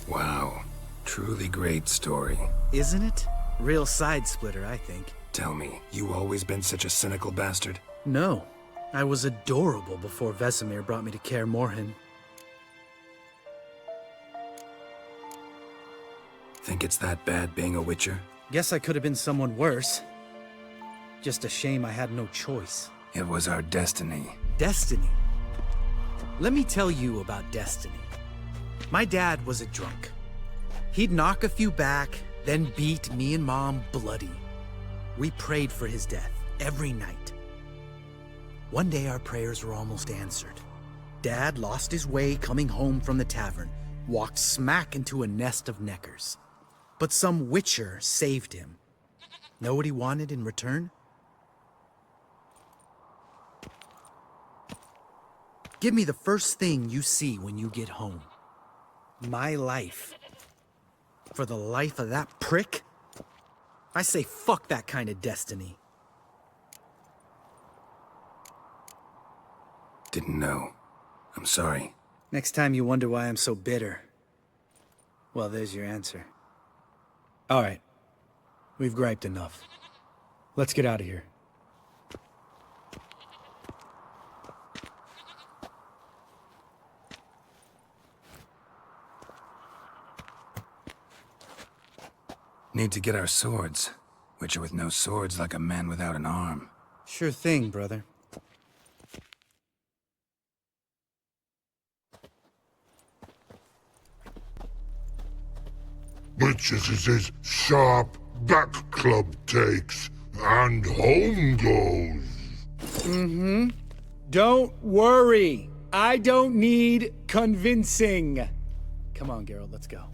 [SPEAKER 3] Wow. Truly great story.
[SPEAKER 10] Isn't it? Real side-splitter, I think.
[SPEAKER 3] Tell me, you always been such a cynical bastard?
[SPEAKER 10] No. I was adorable before Vesemir brought me to Kaer Morhen.
[SPEAKER 3] Think it's that bad being a Witcher?
[SPEAKER 10] Guess I could have been someone worse. Just a shame I had no choice.
[SPEAKER 3] It was our destiny.
[SPEAKER 10] Destiny? Let me tell you about destiny. My dad was a drunk. He'd knock a few back, then beat me and Mom bloody. We prayed for his death every night. One day our prayers were almost answered. Dad lost his way coming home from the tavern, walked smack into a nest of neckers. But some Witcher saved him. Know what he wanted in return? Give me the first thing you see when you get home. My life. For the life of that prick? I say fuck that kind of destiny.
[SPEAKER 3] Didn't know. I'm sorry.
[SPEAKER 10] Next time you wonder why I'm so bitter, well, there's your answer. All right. We've griped enough. Let's get out of here.
[SPEAKER 3] Need to get our swords. Witcher with no sword's like a man without an arm.
[SPEAKER 10] Sure thing, brother.
[SPEAKER 11] Witches is his sharp back club takes, and home goes.
[SPEAKER 4] Don't worry. I don't need convincing. Come on, Geralt, let's go.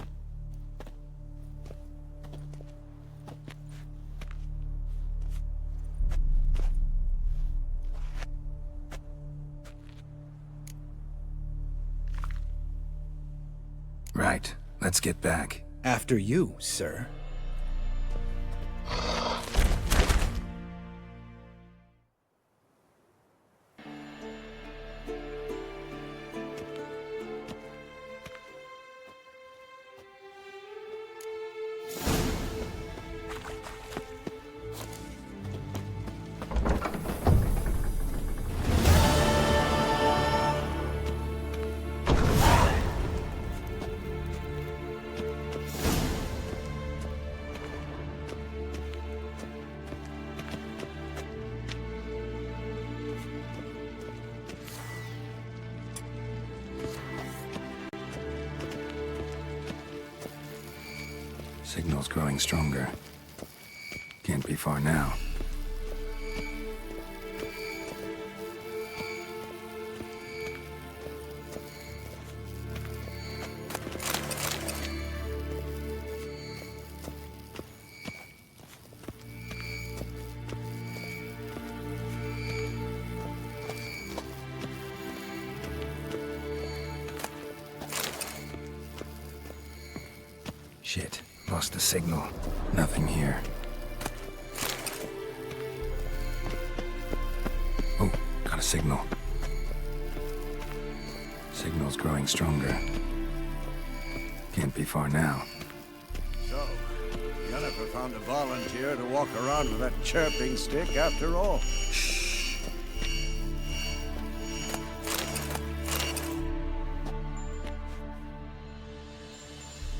[SPEAKER 3] Right, let's get back.
[SPEAKER 4] After you, sir.
[SPEAKER 3] Signal's growing stronger. Can't be far now. Shit. Lost the signal. Nothing here. Oh, got a signal. Signal's growing stronger. Can't be far now.
[SPEAKER 8] So, Jennifer found a volunteer to walk around with that chirping stick after all.
[SPEAKER 3] Shh.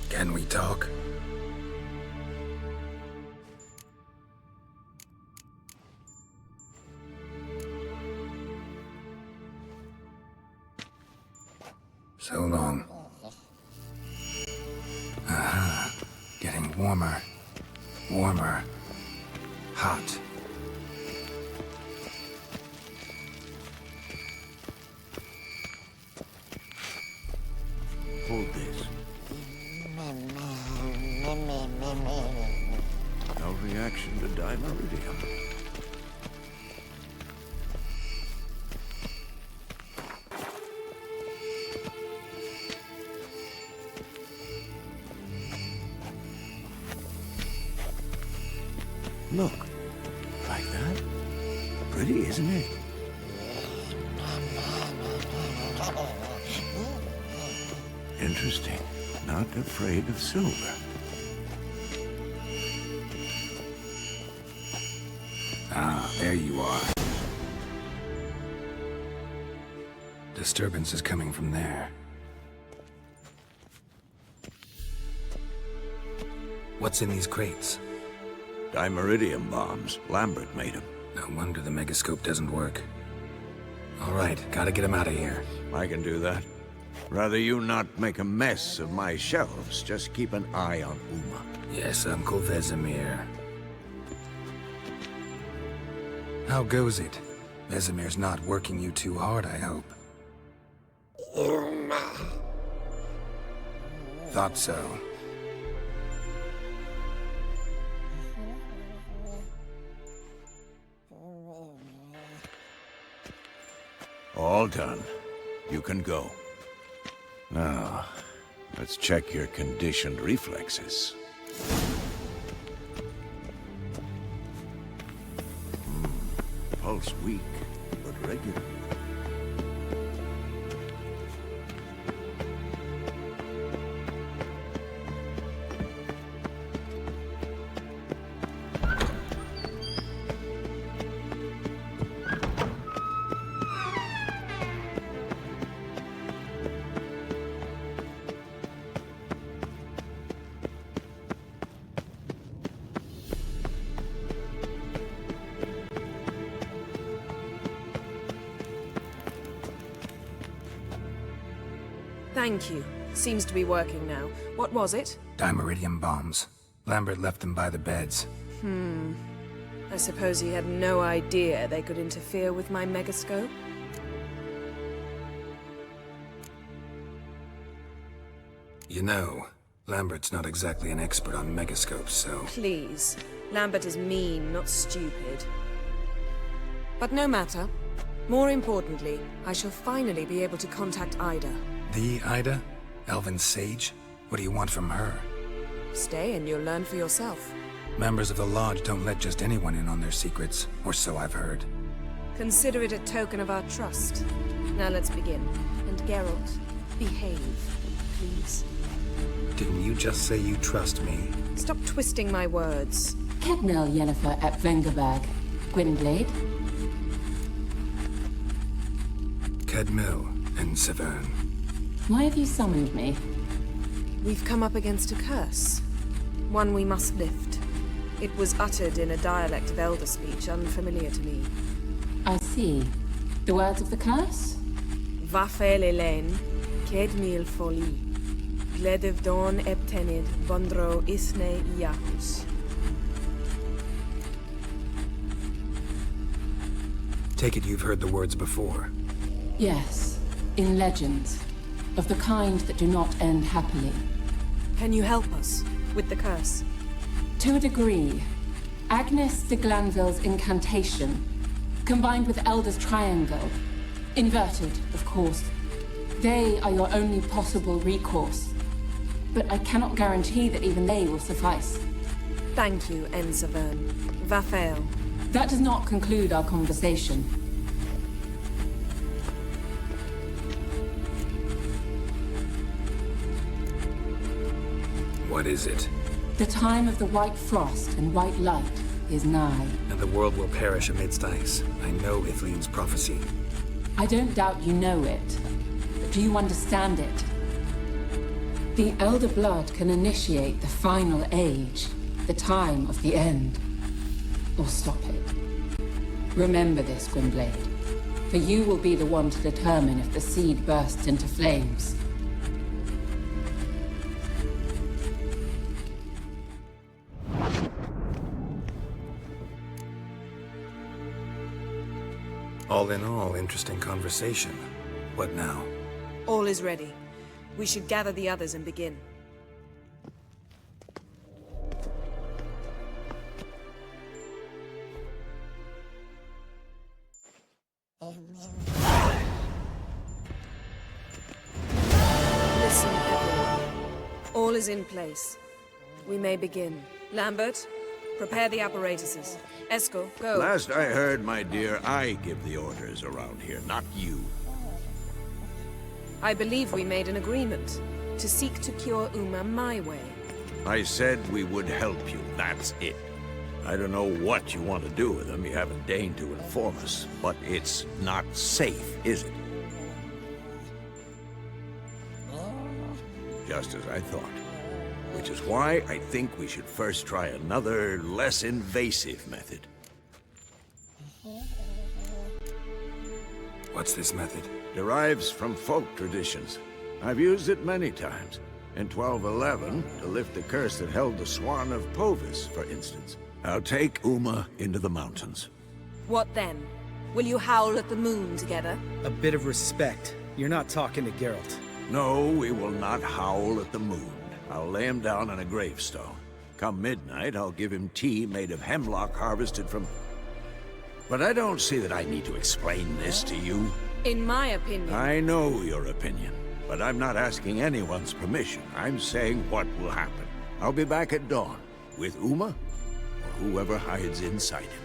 [SPEAKER 3] Can we talk? So long. Aha. Getting warmer. Warmer. Hot.
[SPEAKER 8] Hold this. No reaction to dimeridium. Look, like that. Pretty, isn't it? Interesting. Not afraid of silver.
[SPEAKER 3] Ah, there you are. Disturbance is coming from there. What's in these crates?
[SPEAKER 8] Dimeridium bombs. Lambert made them.
[SPEAKER 3] No wonder the megascope doesn't work. All right, gotta get him out of here.
[SPEAKER 8] I can do that. Rather you not make a mess of my shelves. Just keep an eye on Uma.
[SPEAKER 3] Yes, Uncle Vesemir. How goes it? Vesemir's not working you too hard, I hope. Thought so.
[SPEAKER 8] All done. You can go. Now, let's check your conditioned reflexes. Pulse weak, but regular.
[SPEAKER 7] Thank you. Seems to be working now. What was it?
[SPEAKER 3] Dimeridium bombs. Lambert left them by the beds.
[SPEAKER 7] I suppose he had no idea they could interfere with my megascope?
[SPEAKER 3] You know, Lambert's not exactly an expert on megascopes, so...
[SPEAKER 7] Please. Lambert is mean, not stupid. But no matter. More importantly, I shall finally be able to contact Ida.
[SPEAKER 3] The Ida? Elven's sage? What do you want from her?
[SPEAKER 7] Stay and you'll learn for yourself.
[SPEAKER 3] Members of the Lodge don't let just anyone in on their secrets, or so I've heard.
[SPEAKER 7] Consider it a token of our trust. Now let's begin. And Geralt, behave, please.
[SPEAKER 3] Didn't you just say you trust me?
[SPEAKER 7] Stop twisting my words.
[SPEAKER 13] Kednel Yennefer at Vengerberg. Gwynblade?
[SPEAKER 3] Kedmil and Severn.
[SPEAKER 13] Why have you summoned me?
[SPEAKER 7] We've come up against a curse. One we must lift. It was uttered in a dialect of Elder speech unfamiliar to me.
[SPEAKER 13] I see. The words of the curse?
[SPEAKER 7] Vafael Elaine, Kedmil Foli, Gledev Don Eptenid, Bondro Isne Iacus.
[SPEAKER 3] Take it you've heard the words before.
[SPEAKER 13] Yes. In legends. Of the kind that do not end happily.
[SPEAKER 7] Can you help us with the curse?
[SPEAKER 13] To a degree. Agnes de Glanville's incantation, combined with Elder's triangle, inverted, of course. They are your only possible recourse. But I cannot guarantee that even they will suffice.
[SPEAKER 7] Thank you, Severn. Vafael.
[SPEAKER 13] That does not conclude our conversation.
[SPEAKER 3] What is it?
[SPEAKER 13] The time of the white frost and white light is nigh.
[SPEAKER 3] And the world will perish amidst ice. I know Ithleen's prophecy.
[SPEAKER 13] I don't doubt you know it. But do you understand it? The Elder Blood can initiate the final age, the time of the end. Or stop it. Remember this, Gwynblade. For you will be the one to determine if the seed bursts into flames.
[SPEAKER 3] All in all, interesting conversation. What now?
[SPEAKER 7] All is ready. We should gather the others and begin. Listen, everyone. All is in place. We may begin. Lambert, prepare the apparatuses. Esco, go.
[SPEAKER 8] Last I heard, my dear, I give the orders around here, not you.
[SPEAKER 7] I believe we made an agreement to seek to cure Uma my way.
[SPEAKER 8] I said we would help you, that's it. I don't know what you want to do with them, you haven't deigned to inform us, but it's not safe, is it? Just as I thought. Which is why I think we should first try another, less invasive method.
[SPEAKER 3] What's this method?
[SPEAKER 8] Derives from folk traditions. I've used it many times. In 1211, to lift the curse that held the Swan of Povis, for instance. I'll take Uma into the mountains.
[SPEAKER 7] What then? Will you howl at the moon together?
[SPEAKER 10] A bit of respect. You're not talking to Geralt.
[SPEAKER 8] No, we will not howl at the moon. I'll lay him down on a gravestone. Come midnight, I'll give him tea made of hemlock harvested from... But I don't see that I need to explain this to you.
[SPEAKER 7] In my opinion...
[SPEAKER 8] I know your opinion, but I'm not asking anyone's permission. I'm saying what will happen. I'll be back at dawn, with Uma, or whoever hides inside him.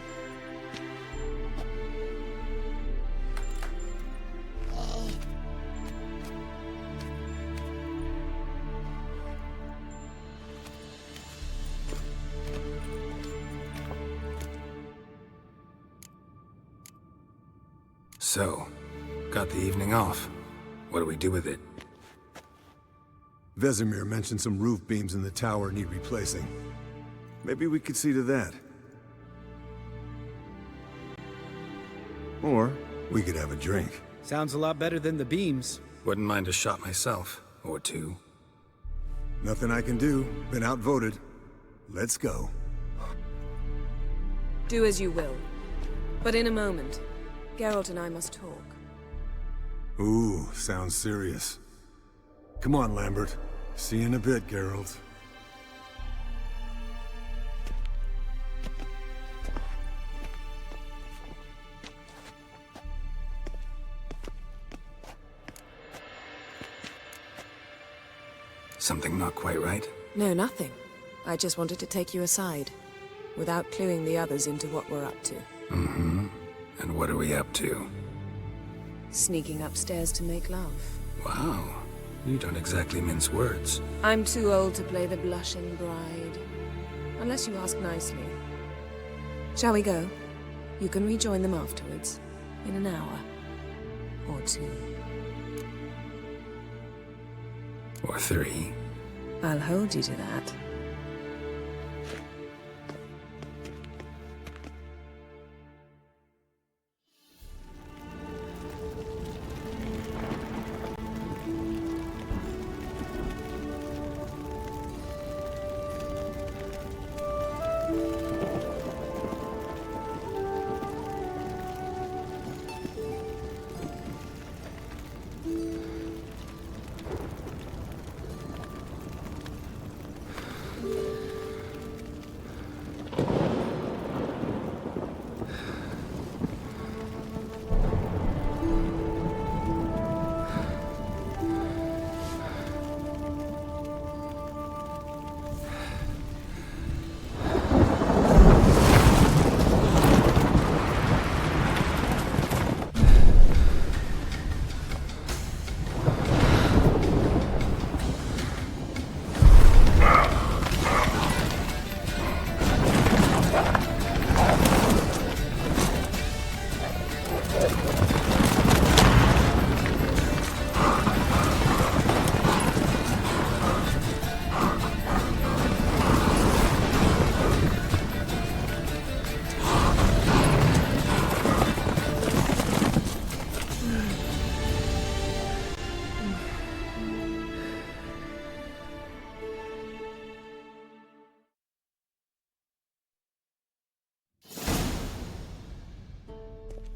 [SPEAKER 3] So, got the evening off. What do we do with it?
[SPEAKER 9] Vesemir mentioned some roof beams in the tower need replacing. Maybe we could see to that. Or we could have a drink.
[SPEAKER 10] Sounds a lot better than the beams.
[SPEAKER 3] Wouldn't mind a shot myself, or two.
[SPEAKER 9] Nothing I can do. Been outvoted. Let's go.
[SPEAKER 7] Do as you will. But in a moment, Geralt and I must talk.
[SPEAKER 9] Ooh, sounds serious. Come on, Lambert. See you in a bit, Geralt.
[SPEAKER 3] Something not quite right?
[SPEAKER 7] No, nothing. I just wanted to take you aside, without cluing the others into what we're up to.
[SPEAKER 3] Mm-hmm. And what are we up to?
[SPEAKER 7] Sneaking upstairs to make love.
[SPEAKER 3] Wow. You don't exactly mince words.
[SPEAKER 7] I'm too old to play the blushing bride. Unless you ask nicely. Shall we go? You can rejoin them afterwards. In an hour. Or two.
[SPEAKER 3] Or three.
[SPEAKER 7] I'll hold you to that.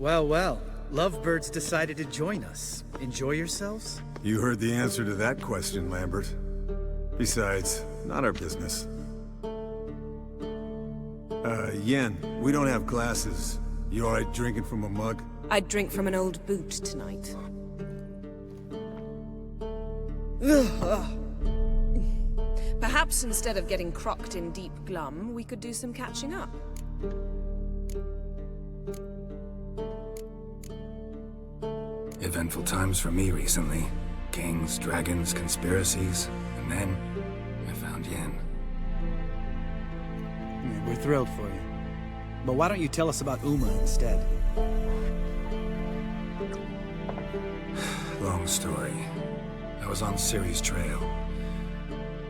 [SPEAKER 10] Well, well. Lovebirds decided to join us. Enjoy yourselves?
[SPEAKER 9] You heard the answer to that question, Lambert. Besides, not our business. Yen, we don't have glasses. You alright drinking from a mug?
[SPEAKER 7] I'd drink from an old boot tonight. Perhaps instead of getting crocked in deep glum, we could do some catching up.
[SPEAKER 3] Eventful times for me recently. Kings, dragons, conspiracies, and then I found Yen.
[SPEAKER 10] We're thrilled for you. But why don't you tell us about Uma instead?
[SPEAKER 3] Long story. I was on Ciri's trail.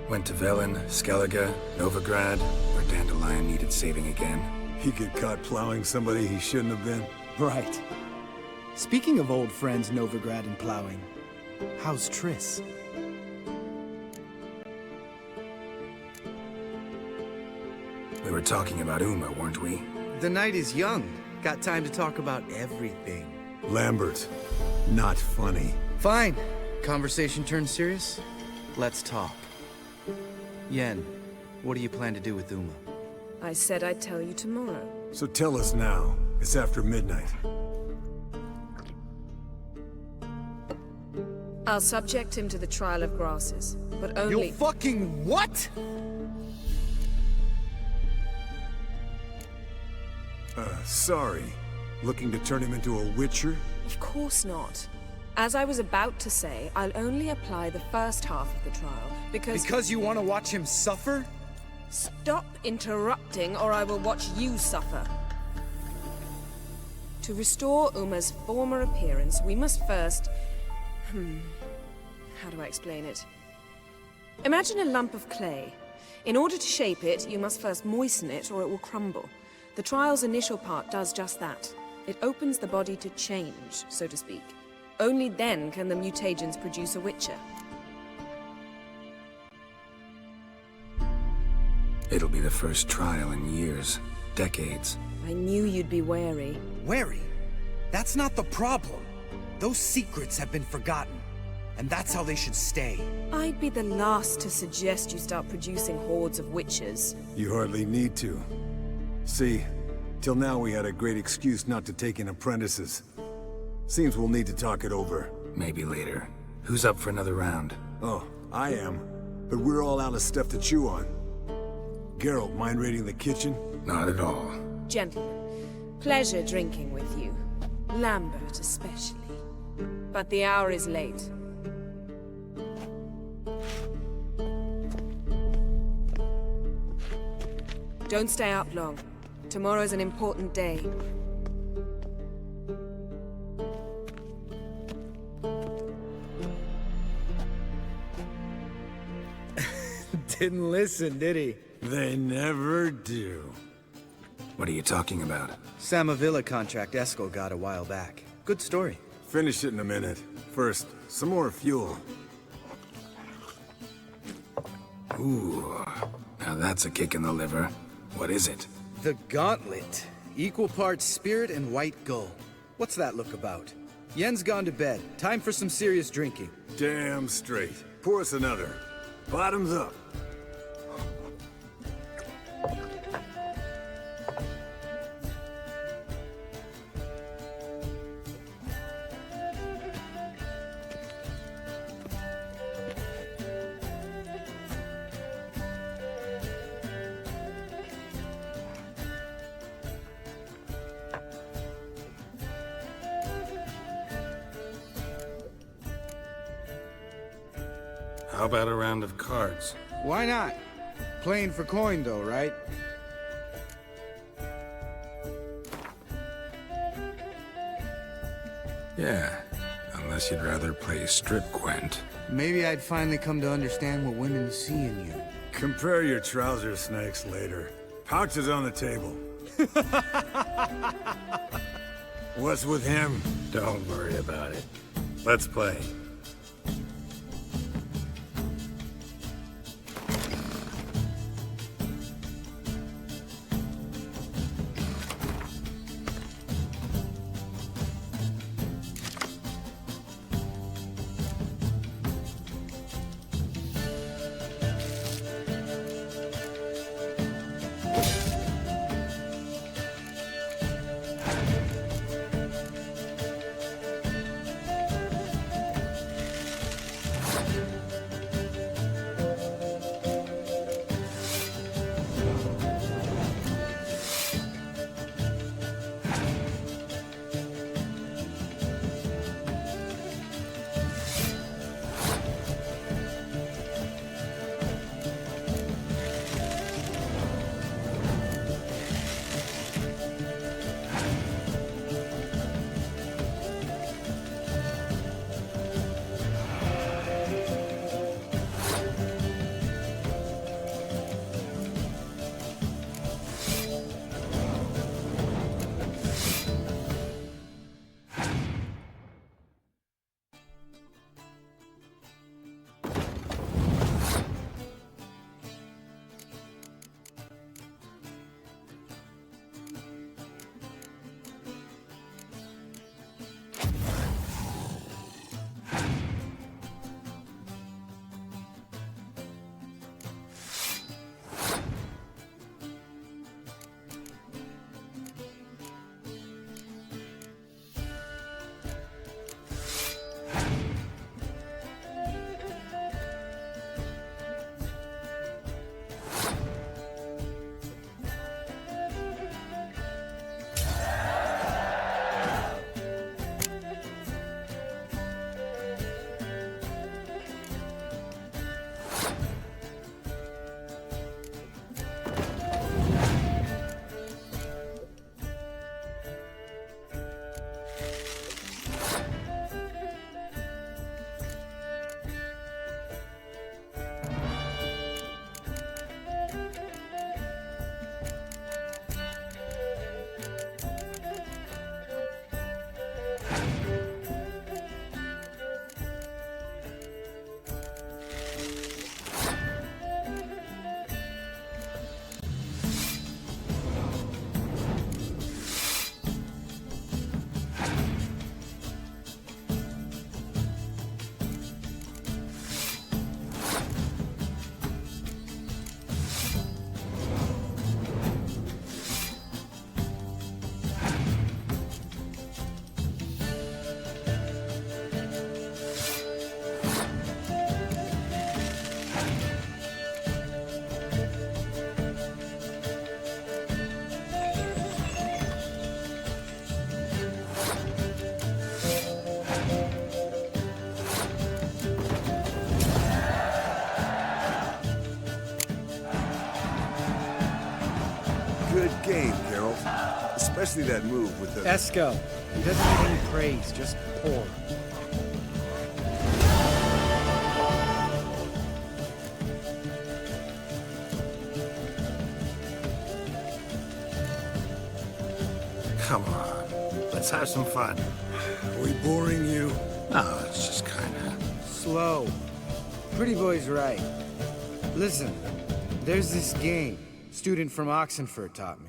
[SPEAKER 3] Went to Velen, Skellige, Novigrad, where Dandelion needed saving again.
[SPEAKER 9] He get caught plowing somebody he shouldn't have been.
[SPEAKER 10] Right. Speaking of old friends Novigrad and plowing, how's Triss?
[SPEAKER 3] We were talking about Uma, weren't we?
[SPEAKER 10] The night is young. Got time to talk about everything.
[SPEAKER 9] Lambert, not funny.
[SPEAKER 10] Fine. Conversation turned serious? Let's talk. Yen, what do you plan to do with Uma?
[SPEAKER 7] I said I'd tell you tomorrow.
[SPEAKER 9] So tell us now. It's after midnight.
[SPEAKER 7] I'll subject him to the trial of grasses, but only—
[SPEAKER 10] You fucking what?!
[SPEAKER 9] Sorry. Looking to turn him into a witcher?
[SPEAKER 7] Of course not. As I was about to say, I'll only apply the first half of the trial, because—
[SPEAKER 10] Because you want to watch him suffer?
[SPEAKER 7] Stop interrupting, or I will watch you suffer. To restore Uma's former appearance, we must first— how do I explain it? Imagine a lump of clay. In order to shape it, you must first moisten it, or it will crumble. The trial's initial part does just that. It opens the body to change, so to speak. Only then can the mutagens produce a Witcher.
[SPEAKER 3] It'll be the first trial in years, decades.
[SPEAKER 7] I knew you'd be wary.
[SPEAKER 10] Wary? That's not the problem. Those secrets have been forgotten, and that's how they should stay.
[SPEAKER 7] I'd be the last to suggest you start producing hordes of witches.
[SPEAKER 9] You hardly need to. See, till now we had a great excuse not to take in apprentices. Seems we'll need to talk it over.
[SPEAKER 3] Maybe later. Who's up for another round?
[SPEAKER 9] Oh, I am. But we're all out of stuff to chew on. Geralt, mind raiding the kitchen?
[SPEAKER 3] Not at all.
[SPEAKER 7] Gentlemen, pleasure drinking with you. Lambert especially. But the hour is late. Don't stay up long. Tomorrow's an important day.
[SPEAKER 10] Didn't listen, did he?
[SPEAKER 9] They never do.
[SPEAKER 3] What are you talking about?
[SPEAKER 10] Samavilla contract Eskel got a while back. Good story.
[SPEAKER 9] Finish it in a minute. First, some more fuel.
[SPEAKER 3] Ooh, now that's a kick in the liver. What is it?
[SPEAKER 10] The Gauntlet. Equal parts spirit and white gull. What's that look about? Yen's gone to bed. Time for some serious drinking.
[SPEAKER 9] Damn straight. Pour us another. Bottoms up.
[SPEAKER 3] How about a round of cards?
[SPEAKER 10] Why not? Playing for coin though, right?
[SPEAKER 3] Yeah, unless you'd rather play strip Gwent.
[SPEAKER 10] Maybe I'd finally come to understand what women see in you.
[SPEAKER 9] Compare your trouser snakes later. Pouch is on the table. What's with him?
[SPEAKER 3] Don't worry about it. Let's play.
[SPEAKER 9] Good game, Geralt. Especially that move with the...
[SPEAKER 10] Esco. He doesn't need any praise, just poor.
[SPEAKER 3] Come on, let's have some fun.
[SPEAKER 9] Are we boring you?
[SPEAKER 3] No, it's just kinda...
[SPEAKER 10] Slow. Pretty boy's right. Listen, there's this game student from Oxenford taught me.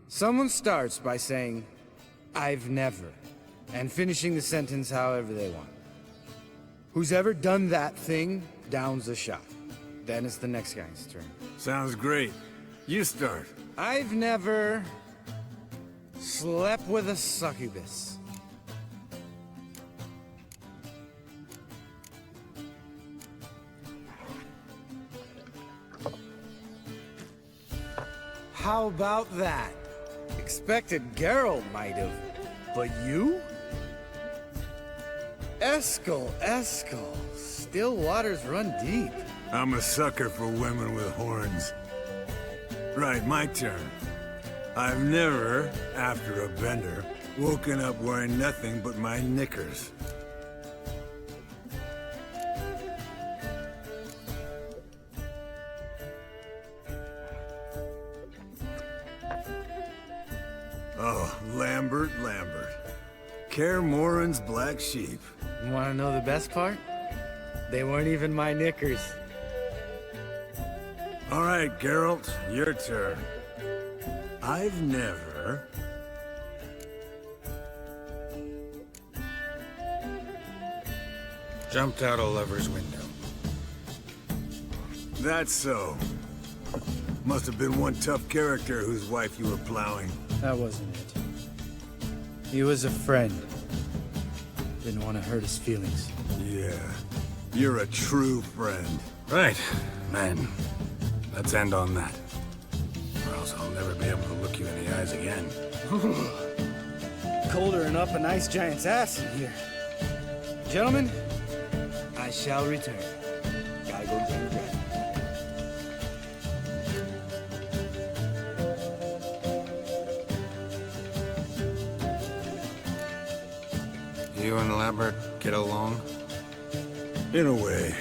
[SPEAKER 10] Someone starts by saying, I've never, and finishing the sentence however they want. Who's ever done that thing downs the shot. Then it's the next guy's turn.
[SPEAKER 9] Sounds great. You start.
[SPEAKER 10] I've never slept with a succubus. How about that? Expected Geralt might have, but you? Eskel. Still waters run deep.
[SPEAKER 9] I'm a sucker for women with horns. Right, my turn. I've never, after a bender, woken up wearing nothing but my knickers. Oh, Lambert. Kaer Morhen's black sheep.
[SPEAKER 10] Wanna know the best part? They weren't even my knickers.
[SPEAKER 9] All right, Geralt, your turn. I've never...
[SPEAKER 3] Jumped out a lover's window.
[SPEAKER 9] That's so. Must have been one tough character whose wife you were plowing.
[SPEAKER 10] That wasn't it. He was a friend. Didn't want to hurt his feelings.
[SPEAKER 9] Yeah, you're a true friend.
[SPEAKER 3] Right, man. Let's end on that. Or else I'll never be able to look you in the eyes again.
[SPEAKER 10] Colder than up a nice giant's ass in here. Gentlemen, I shall return. Gotta go drink bread.
[SPEAKER 3] You and Lambert get along?
[SPEAKER 9] In a way.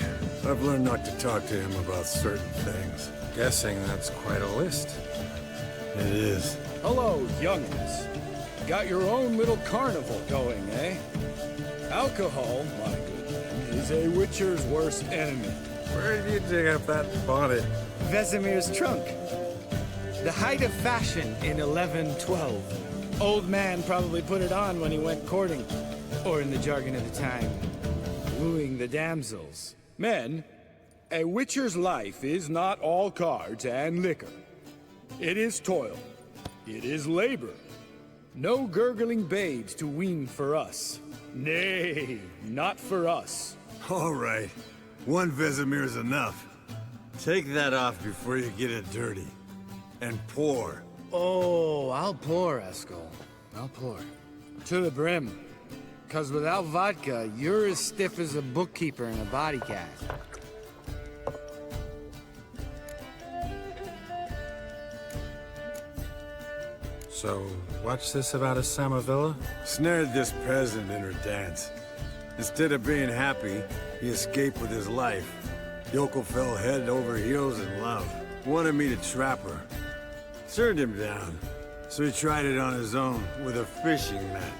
[SPEAKER 9] I've learned not to talk to him about certain things.
[SPEAKER 3] Guessing that's quite a list.
[SPEAKER 9] It is.
[SPEAKER 4] Hello, youngins. Got your own little carnival going, eh? Alcohol, my good man, is a witcher's worst enemy.
[SPEAKER 3] Where did you dig up that bonnet?
[SPEAKER 10] Vesemir's trunk. The height of fashion in 1112. Old man probably put it on when he went courting. Or in the jargon of the time, wooing the damsels.
[SPEAKER 4] Men, a witcher's life is not all cards and liquor. It is toil. It is labor. No gurgling babes to wean for us. Nay, not for us.
[SPEAKER 9] All right. One Vesemir's enough. Take that off before you get it dirty. And pour.
[SPEAKER 10] Oh, I'll pour, Eskel. I'll pour. To the brim. 'Cause without vodka, you're as stiff as a bookkeeper in a body cast.
[SPEAKER 3] So, what's this about a Samavilla?
[SPEAKER 9] Snared this peasant in her dance. Instead of being happy, he escaped with his life. Yokel fell head over heels in love. Wanted me to trap her. Turned him down. So he tried it on his own with a fishing net.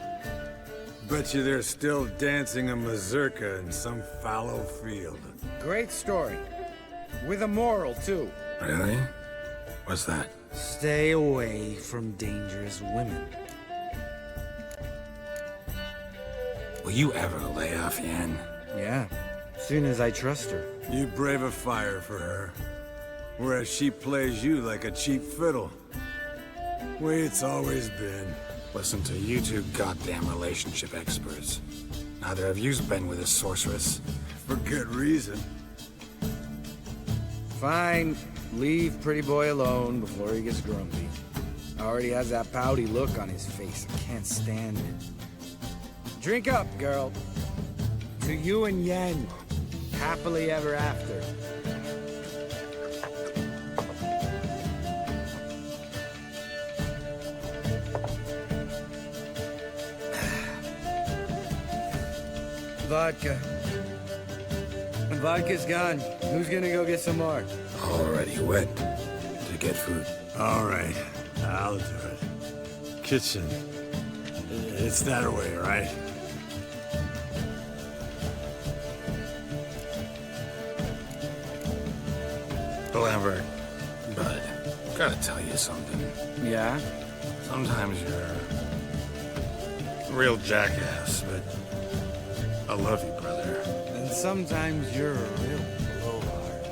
[SPEAKER 9] Bet you they're still dancing a mazurka in some fallow field.
[SPEAKER 10] Great story. With a moral, too.
[SPEAKER 3] Really? What's that?
[SPEAKER 10] Stay away from dangerous women.
[SPEAKER 3] Will you ever lay off Yen?
[SPEAKER 10] Yeah. Soon as I trust her.
[SPEAKER 9] You brave a fire for her. Whereas she plays you like a cheap fiddle. Way it's always been.
[SPEAKER 3] Listen to you two goddamn relationship experts. Neither of you's been with a sorceress.
[SPEAKER 9] For good reason.
[SPEAKER 10] Fine. Leave pretty boy alone before he gets grumpy. Already has that pouty look on his face. I can't stand it. Drink up, girl. To you and Yen. Happily ever after. vodka. The vodka's gone. Who's gonna go get some more?
[SPEAKER 3] Already went to get food.
[SPEAKER 9] All right, I'll do it. Kitchen. It's that way, right?
[SPEAKER 3] Lambert, bud, gotta tell you something.
[SPEAKER 10] Yeah?
[SPEAKER 3] Sometimes you're a real jackass, but I love you, brother.
[SPEAKER 10] And sometimes you're a real blowhard.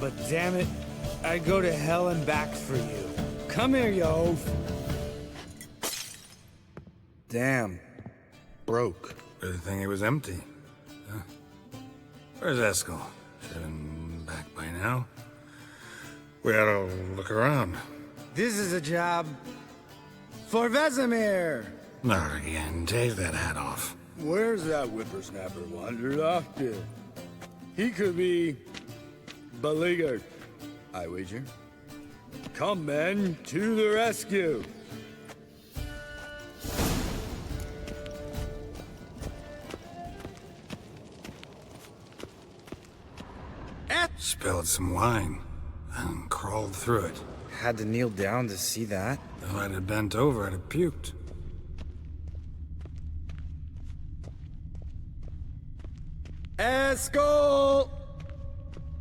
[SPEAKER 10] But damn it, I'd go to hell and back for you. Come here, you oaf. Damn. Broke.
[SPEAKER 3] Good thing it was empty. Huh? Where's Eskel? Should have been back by now. We ought to look around.
[SPEAKER 10] This is a job for Vesemir.
[SPEAKER 3] Not again. Take that hat off.
[SPEAKER 4] Where's that whippersnapper wandered off to? He could be beleaguered, I wager. Come, men, to the rescue!
[SPEAKER 3] Spilled some wine and crawled through it.
[SPEAKER 10] Had to kneel down to see that.
[SPEAKER 3] If I'd have bent over, I'd have puked.
[SPEAKER 10] Eskel!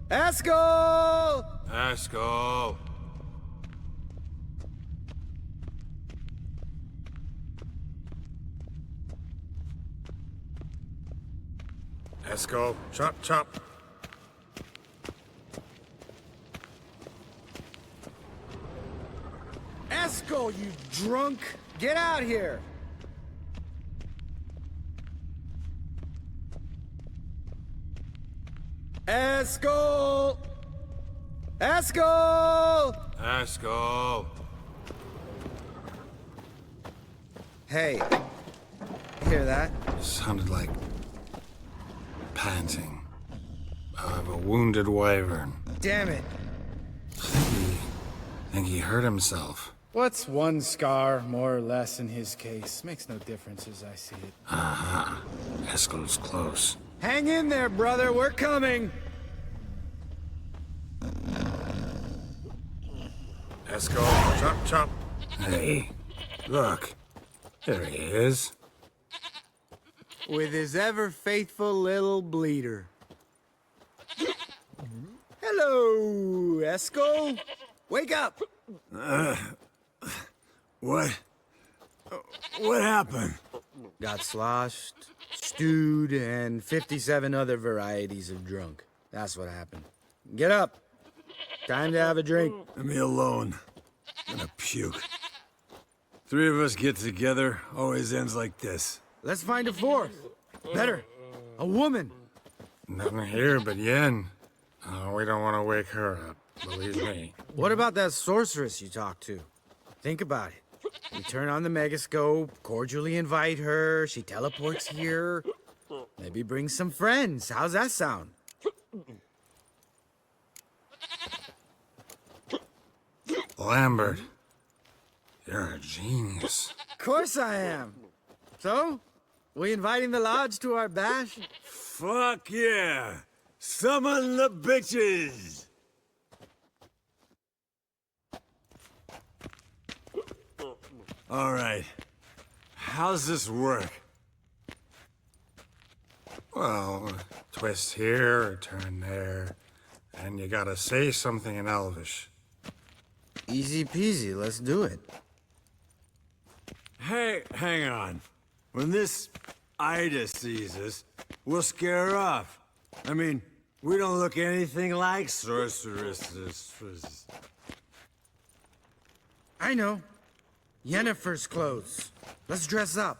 [SPEAKER 10] Eskel!
[SPEAKER 3] Eskel! Eskel, chop, chop.
[SPEAKER 10] Eskel, you drunk! Get out here! Eskel! Eskel!
[SPEAKER 3] Eskel!
[SPEAKER 10] Hey, hear that?
[SPEAKER 3] Sounded like panting of a wounded wyvern.
[SPEAKER 10] Damn it!
[SPEAKER 3] Think he hurt himself.
[SPEAKER 10] What's one scar, more or less, in his case? Makes no difference as I see it.
[SPEAKER 3] Uh-huh. Eskel's close.
[SPEAKER 10] Hang in there, brother. We're coming.
[SPEAKER 3] Eskel, chop, chop. Hey, look. There he is.
[SPEAKER 10] With his ever-faithful little bleeder. Hello, Eskel. Wake up!
[SPEAKER 9] What? What happened?
[SPEAKER 10] Got sloshed, stewed, and 57 other varieties of drunk. That's what happened. Get up. Time to have a drink.
[SPEAKER 9] Leave me alone. I'm gonna puke. Three of us get together, always ends like this.
[SPEAKER 10] Let's find a fourth. Better. A woman.
[SPEAKER 3] Nothing here but Yen. We don't want to wake her up, believe me.
[SPEAKER 10] What about that sorceress you talked to? Think about it. You turn on the megascope, cordially invite her, she teleports here. Maybe bring some friends. How's that sound?
[SPEAKER 3] Lambert, you're a genius.
[SPEAKER 10] Of course I am. So, we inviting the lodge to our bash?
[SPEAKER 9] Fuck yeah! Summon the bitches! All right. How's this work?
[SPEAKER 3] Well, twist here, or turn there, and you gotta say something in Elvish.
[SPEAKER 10] Easy peasy, let's do it.
[SPEAKER 9] Hey, hang on. When this Ida sees us, we'll scare her off. I mean, we don't look anything like sorceresses.
[SPEAKER 10] I know. Yennefer's clothes. Let's dress up.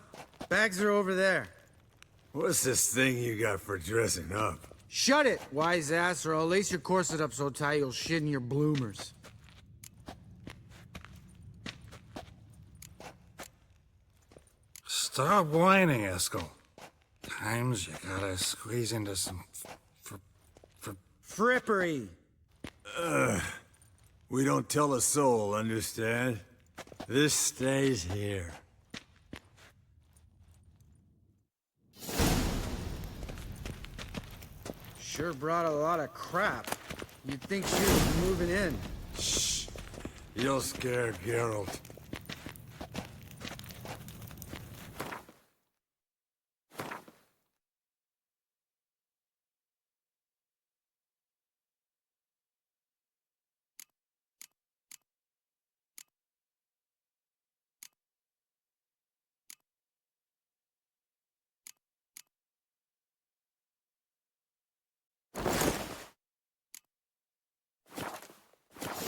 [SPEAKER 10] Bags are over there.
[SPEAKER 9] What's this thing you got for dressing up?
[SPEAKER 10] Shut it, wise ass, or I'll lace your corset up so tight you'll shit in your bloomers.
[SPEAKER 3] Stop whining, Eskel. Times you gotta squeeze into some
[SPEAKER 10] frippery.
[SPEAKER 9] We don't tell a soul, understand? This stays here.
[SPEAKER 10] Sure brought a lot of crap. You'd think she was moving in.
[SPEAKER 9] Shh. You'll scare Geralt.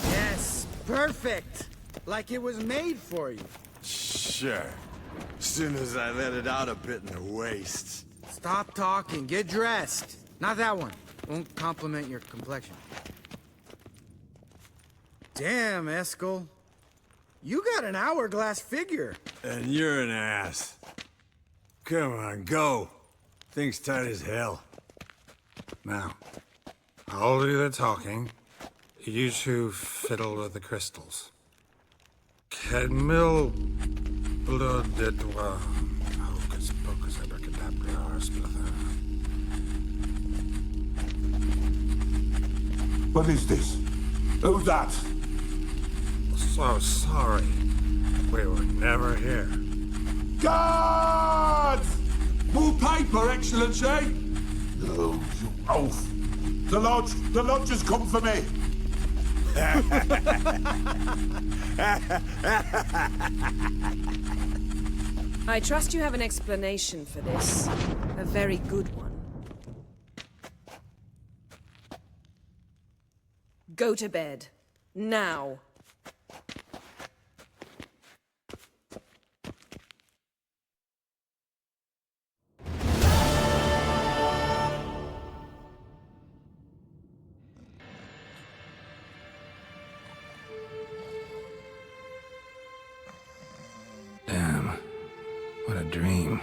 [SPEAKER 10] Yes, perfect! Like it was made for you.
[SPEAKER 9] Sure. Soon as I let it out a bit in the wastes.
[SPEAKER 10] Stop talking, get dressed. Not that one. Won't compliment your complexion. Damn, Eskel. You got an hourglass figure.
[SPEAKER 9] And you're an ass. Come on, go. Thing's tight as hell.
[SPEAKER 3] Now, I'll do the talking. You two fiddle with the crystals. Kedmil blood de doigt. Hocus pocus abracadabra splither.
[SPEAKER 12] What is this? Who's that?
[SPEAKER 3] So sorry. We were never here.
[SPEAKER 12] Guards! More paper, Excellency! No, you oaf! The lodge has come for me!
[SPEAKER 7] I trust you have an explanation for this. A very good one. Go to bed. Now.
[SPEAKER 3] Damn. What a dream.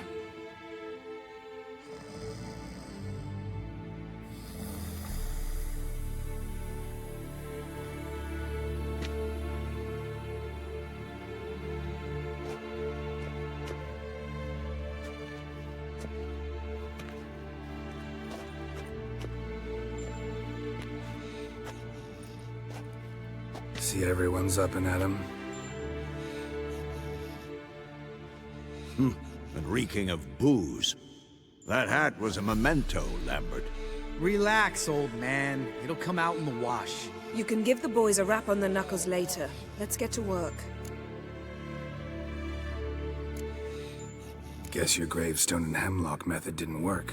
[SPEAKER 3] See everyone's up and at 'em.
[SPEAKER 8] And reeking of booze. That hat was a memento, Lambert.
[SPEAKER 10] Relax, old man. It'll come out in the wash.
[SPEAKER 7] You can give the boys a rap on the knuckles later. Let's get to work.
[SPEAKER 3] Guess your gravestone and hemlock method didn't work.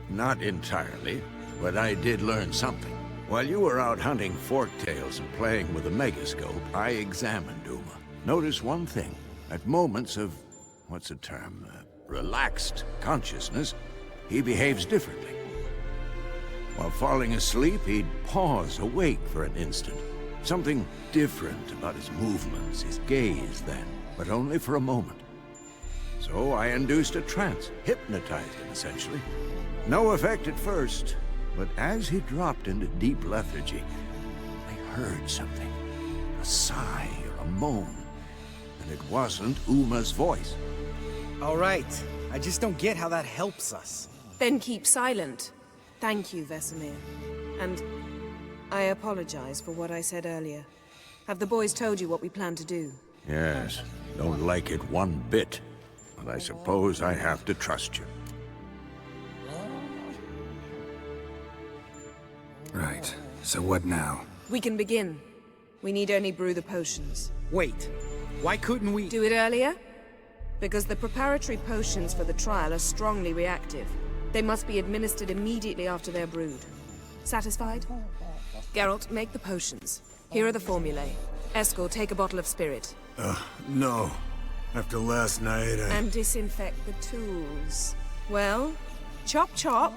[SPEAKER 8] Not entirely, but I did learn something. While you were out hunting forktails and playing with a megascope, I examined Uma. Notice one thing. At moments of, what's the term, relaxed consciousness, he behaves differently. While falling asleep, he'd pause awake for an instant. Something different about his movements, his gaze then, but only for a moment. So I induced a trance, hypnotized him essentially. No effect at first, but as he dropped into deep lethargy, I heard something. A sigh or a moan. And it wasn't Uma's voice.
[SPEAKER 10] All right. I just don't get how that helps us.
[SPEAKER 7] Then keep silent. Thank you, Vesemir. And I apologize for what I said earlier. Have the boys told you what we plan to do?
[SPEAKER 8] Yes, don't like it one bit. But I suppose I have to trust you.
[SPEAKER 3] Right. So what now?
[SPEAKER 7] We can begin. We need only brew the potions.
[SPEAKER 10] Wait. Why couldn't we...
[SPEAKER 7] Do it earlier? Because the preparatory potions for the trial are strongly reactive. They must be administered immediately after they're brewed. Satisfied? Geralt, make the potions. Here are the formulae. Eskel, take a bottle of spirit.
[SPEAKER 9] No. After last night,
[SPEAKER 7] And disinfect the tools. Well, chop chop.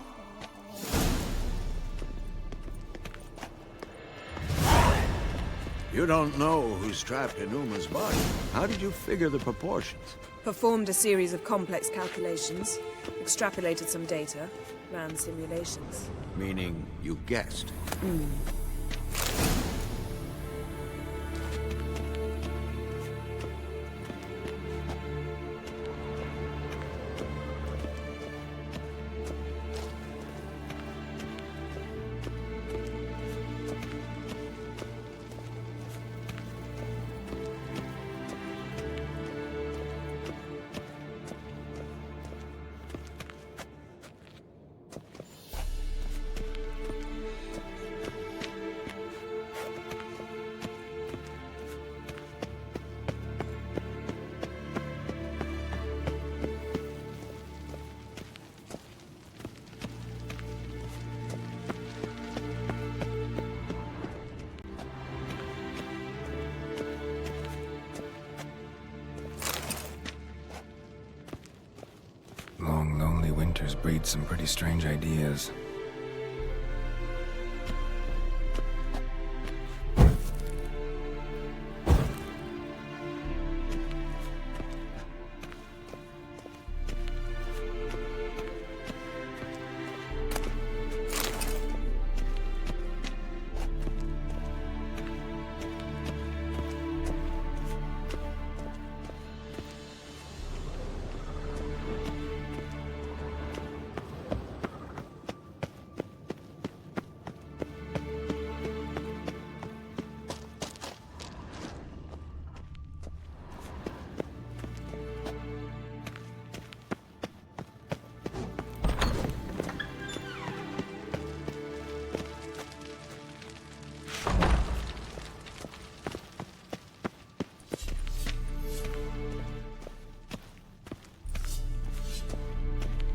[SPEAKER 8] You don't know who's trapped in Uma's body. How did you figure the proportions?
[SPEAKER 7] Performed a series of complex calculations. Extrapolated some data. Ran simulations.
[SPEAKER 8] Meaning you guessed.
[SPEAKER 3] creatures breed some pretty strange ideas.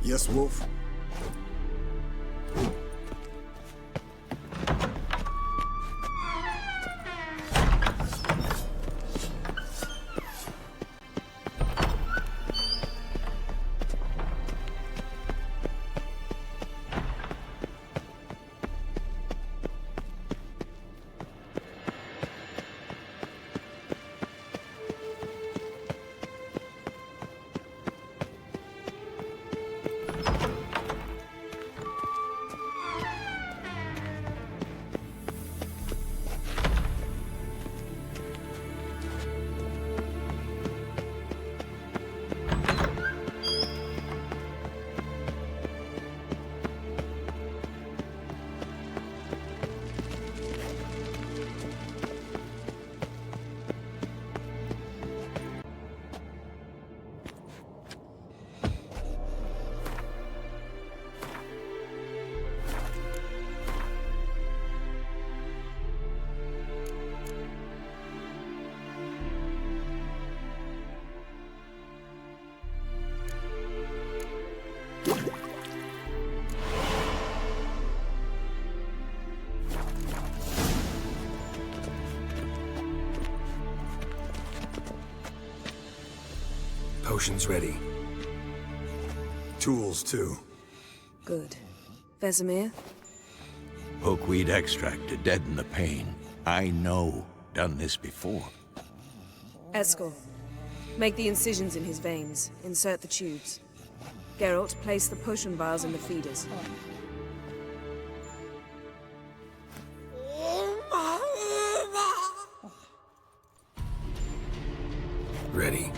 [SPEAKER 9] Yes, Wolf?
[SPEAKER 3] Potions ready.
[SPEAKER 9] Tools, too.
[SPEAKER 7] Good. Vesemir?
[SPEAKER 8] Hookweed extract to deaden the pain. I know. Done this before.
[SPEAKER 7] Eskel. Make the incisions in his veins. Insert the tubes. Geralt, place the potion vials in the feeders.
[SPEAKER 3] Ready.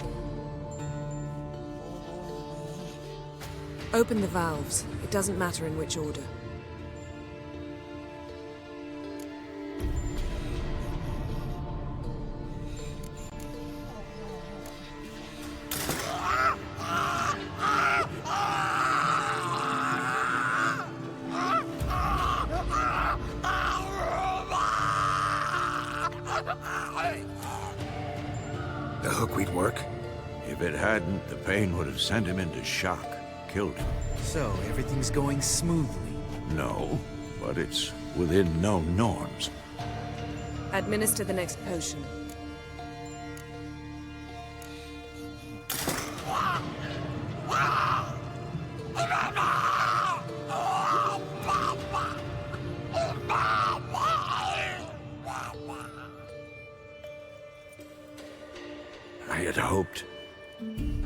[SPEAKER 7] Open the valves. It doesn't matter in which order.
[SPEAKER 3] The hookweed work?
[SPEAKER 8] If it hadn't, the pain would have sent him into shock. Killed him.
[SPEAKER 10] So, everything's going smoothly?
[SPEAKER 8] No, but it's within known norms.
[SPEAKER 7] Administer the next potion.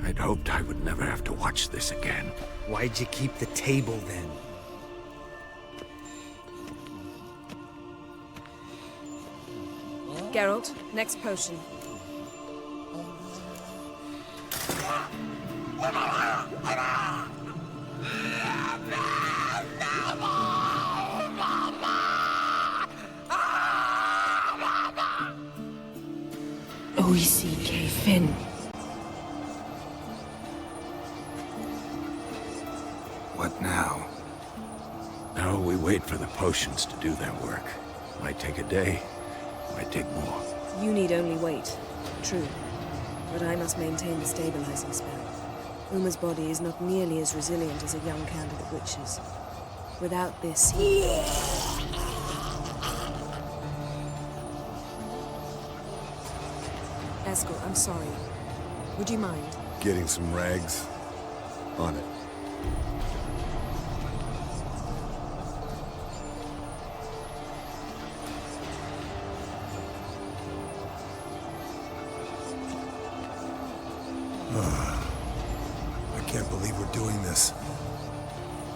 [SPEAKER 8] I'd hoped I would never have to watch this again.
[SPEAKER 10] Why'd you keep the table then?
[SPEAKER 7] Geralt, next potion.
[SPEAKER 13] OECK Finn.
[SPEAKER 3] What now?
[SPEAKER 8] Now we wait for the potions to do their work. Might take a day, might take more.
[SPEAKER 7] You need only wait. True. But I must maintain the stabilizing spell. Uma's body is not nearly as resilient as a young candidate witch's. Without this, Eskel, I'm sorry. Would you mind?
[SPEAKER 9] Getting some rags? On it. doing this?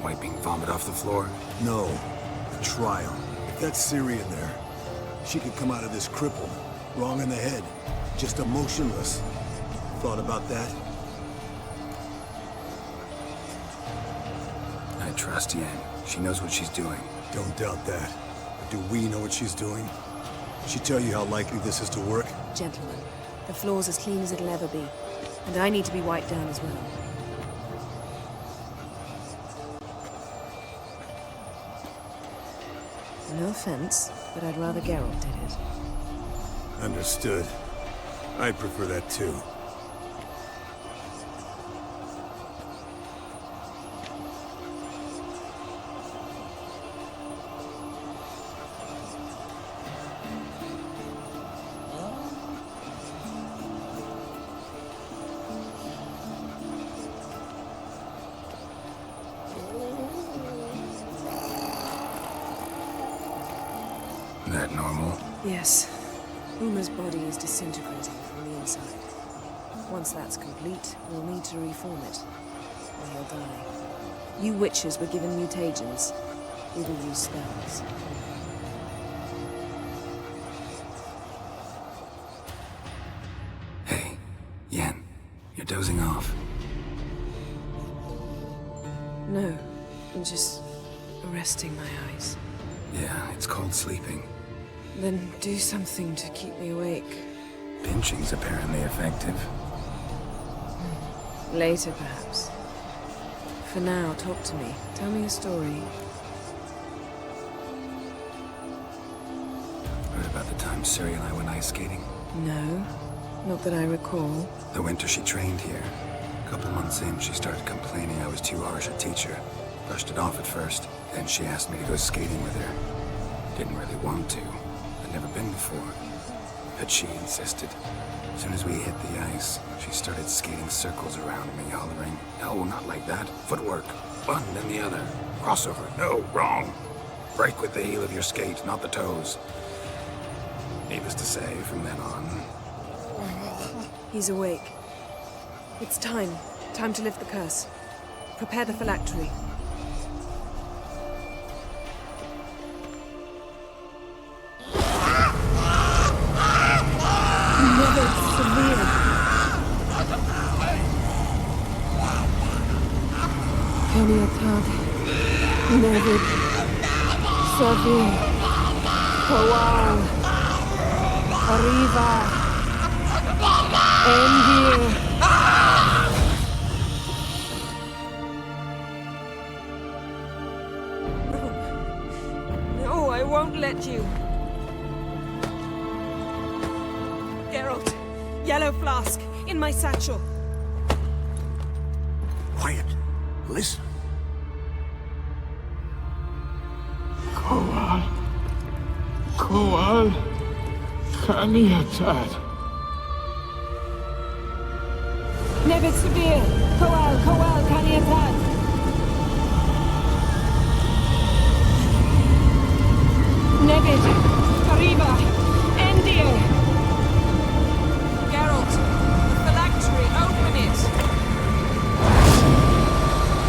[SPEAKER 3] Wiping vomit off the floor?
[SPEAKER 9] No. A trial. If that's Ciri in there, she could come out of this crippled, wrong in the head, just emotionless. Thought about that?
[SPEAKER 3] I trust Yen. She knows what she's doing.
[SPEAKER 9] Don't doubt that. But do we know what she's doing? She tell you how likely this is to work?
[SPEAKER 7] Gentlemen, the floor's as clean as it'll ever be. And I need to be wiped down as well. No offense, but I'd rather Geralt did it.
[SPEAKER 9] Understood. I'd prefer that too.
[SPEAKER 3] That normal?
[SPEAKER 7] Yes. Uma's body is disintegrating from the inside. Once that's complete, we'll need to reform it, or he'll die. You witches were given mutagens. We will use spells.
[SPEAKER 3] Hey, Yen, you're dozing off.
[SPEAKER 7] No, I'm just resting my eyes.
[SPEAKER 3] Yeah, it's called sleeping.
[SPEAKER 7] Then do something to keep me awake.
[SPEAKER 3] Pinching's apparently effective.
[SPEAKER 7] Later, perhaps. For now, talk to me. Tell me a story.
[SPEAKER 3] Heard about the time Ciri and I went ice skating?
[SPEAKER 7] No, not that I recall.
[SPEAKER 3] The winter she trained here. A couple months in, she started complaining I was too harsh a teacher. Brushed it off at first. Then she asked me to go skating with her. Didn't really want to. I'd never been before. But she insisted. As soon as we hit the ice, she started skating circles around me, hollering, "No, not like that. Footwork. One, then the other. Crossover. No, wrong. Break with the heel of your skate, not the toes." Needless to say, from then on...
[SPEAKER 7] He's awake. It's time. Time to lift the curse. Prepare the phylactery. Kaniatad, Nevid, Savi, Kowal, Arriva, Endir. No, I won't let you. Geralt, yellow flask, in my satchel.
[SPEAKER 8] Quiet. Listen.
[SPEAKER 12] Kowal, Kaniatad.
[SPEAKER 7] Nevid Severe, Kowal, Kaniatad. Nevid, Arriba, Endir. Geralt, the phylactery, open it.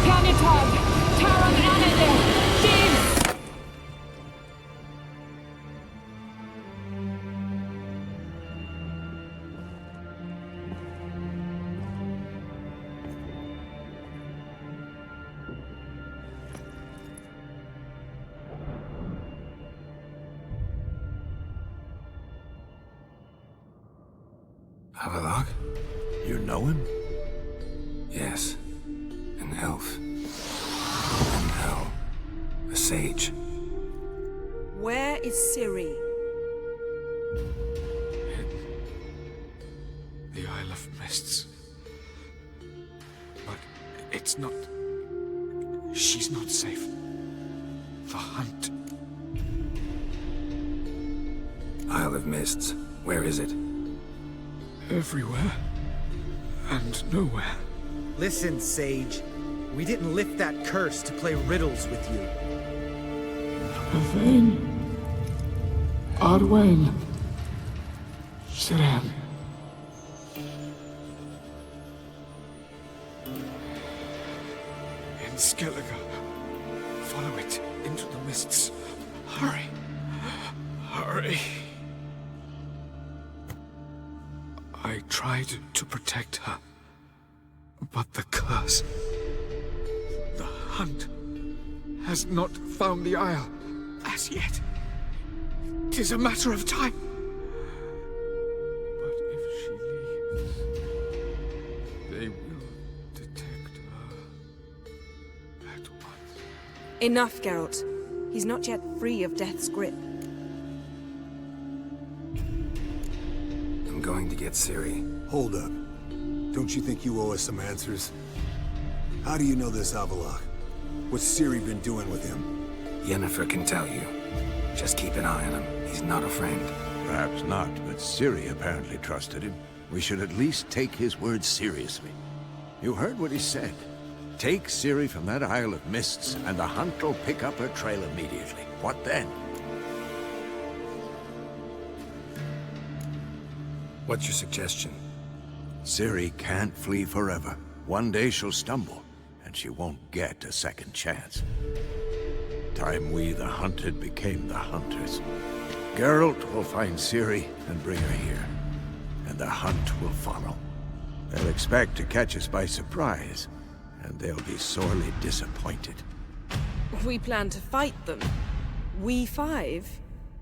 [SPEAKER 7] Kaniatad, Taron Anadil, James.
[SPEAKER 3] Havelock?
[SPEAKER 8] You know him?
[SPEAKER 3] Yes. An elf. And hell. A sage.
[SPEAKER 7] Where is Ciri?
[SPEAKER 12] The Isle of Mists. But it's not... She's not safe. The hunt.
[SPEAKER 3] Isle of Mists. Where is it?
[SPEAKER 12] Everywhere. And nowhere.
[SPEAKER 10] Listen, Sage. We didn't lift that curse to play riddles with you.
[SPEAKER 12] Elaine. Arwen. Siren. Skellige. Follow it into the mists. Hurry. Hurry. I tried to protect her, but the curse, the hunt, has not found the Isle as yet. 'Tis a matter of time. But if she leaves, they will detect her at once.
[SPEAKER 7] Enough, Geralt. He's not yet free of death's grip.
[SPEAKER 3] I'm going to get Ciri.
[SPEAKER 9] Hold up. Don't you think you owe us some answers? How do you know this Avalok? What's Ciri been doing with him?
[SPEAKER 3] Yennefer can tell you. Just keep an eye on him. He's not a friend.
[SPEAKER 8] Perhaps not, but Ciri apparently trusted him. We should at least take his words seriously. You heard what he said. Take Ciri from that Isle of Mists, and the hunt will pick up her trail immediately. What then?
[SPEAKER 3] What's your suggestion?
[SPEAKER 8] Ciri can't flee forever. One day she'll stumble, and she won't get a second chance. Time we, the hunted, became the hunters. Geralt will find Ciri and bring her here, and the hunt will follow. They'll expect to catch us by surprise, and they'll be sorely disappointed.
[SPEAKER 7] We plan to fight them. We five?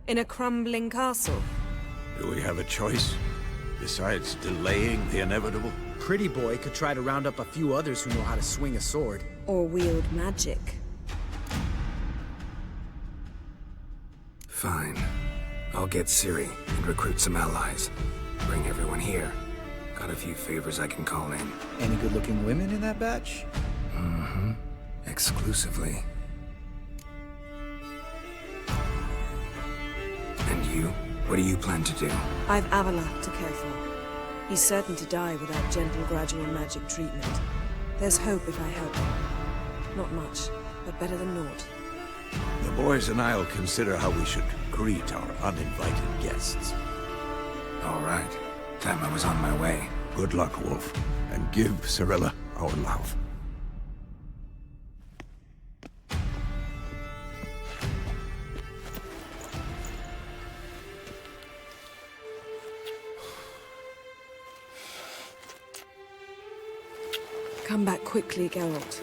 [SPEAKER 7] In a crumbling castle?
[SPEAKER 8] Do we have a choice? Besides delaying the inevitable?
[SPEAKER 10] Pretty Boy could try to round up a few others who know how to swing a sword.
[SPEAKER 7] Or wield magic.
[SPEAKER 3] Fine. I'll get Ciri and recruit some allies. Bring everyone here. Got a few favors I can call in.
[SPEAKER 10] Any good-looking women in that batch?
[SPEAKER 3] Mm-hmm. Exclusively. And you? What do you plan to do?
[SPEAKER 7] I've Avalok to care for. He's certain to die without gentle, gradual magic treatment. There's hope if I help him. Not much, but better than naught.
[SPEAKER 8] The boys and I'll consider how we should greet our uninvited guests.
[SPEAKER 3] All right. Time I was on my way.
[SPEAKER 8] Good luck, Wolf, and give Cirilla our love.
[SPEAKER 7] Come back quickly, Geralt.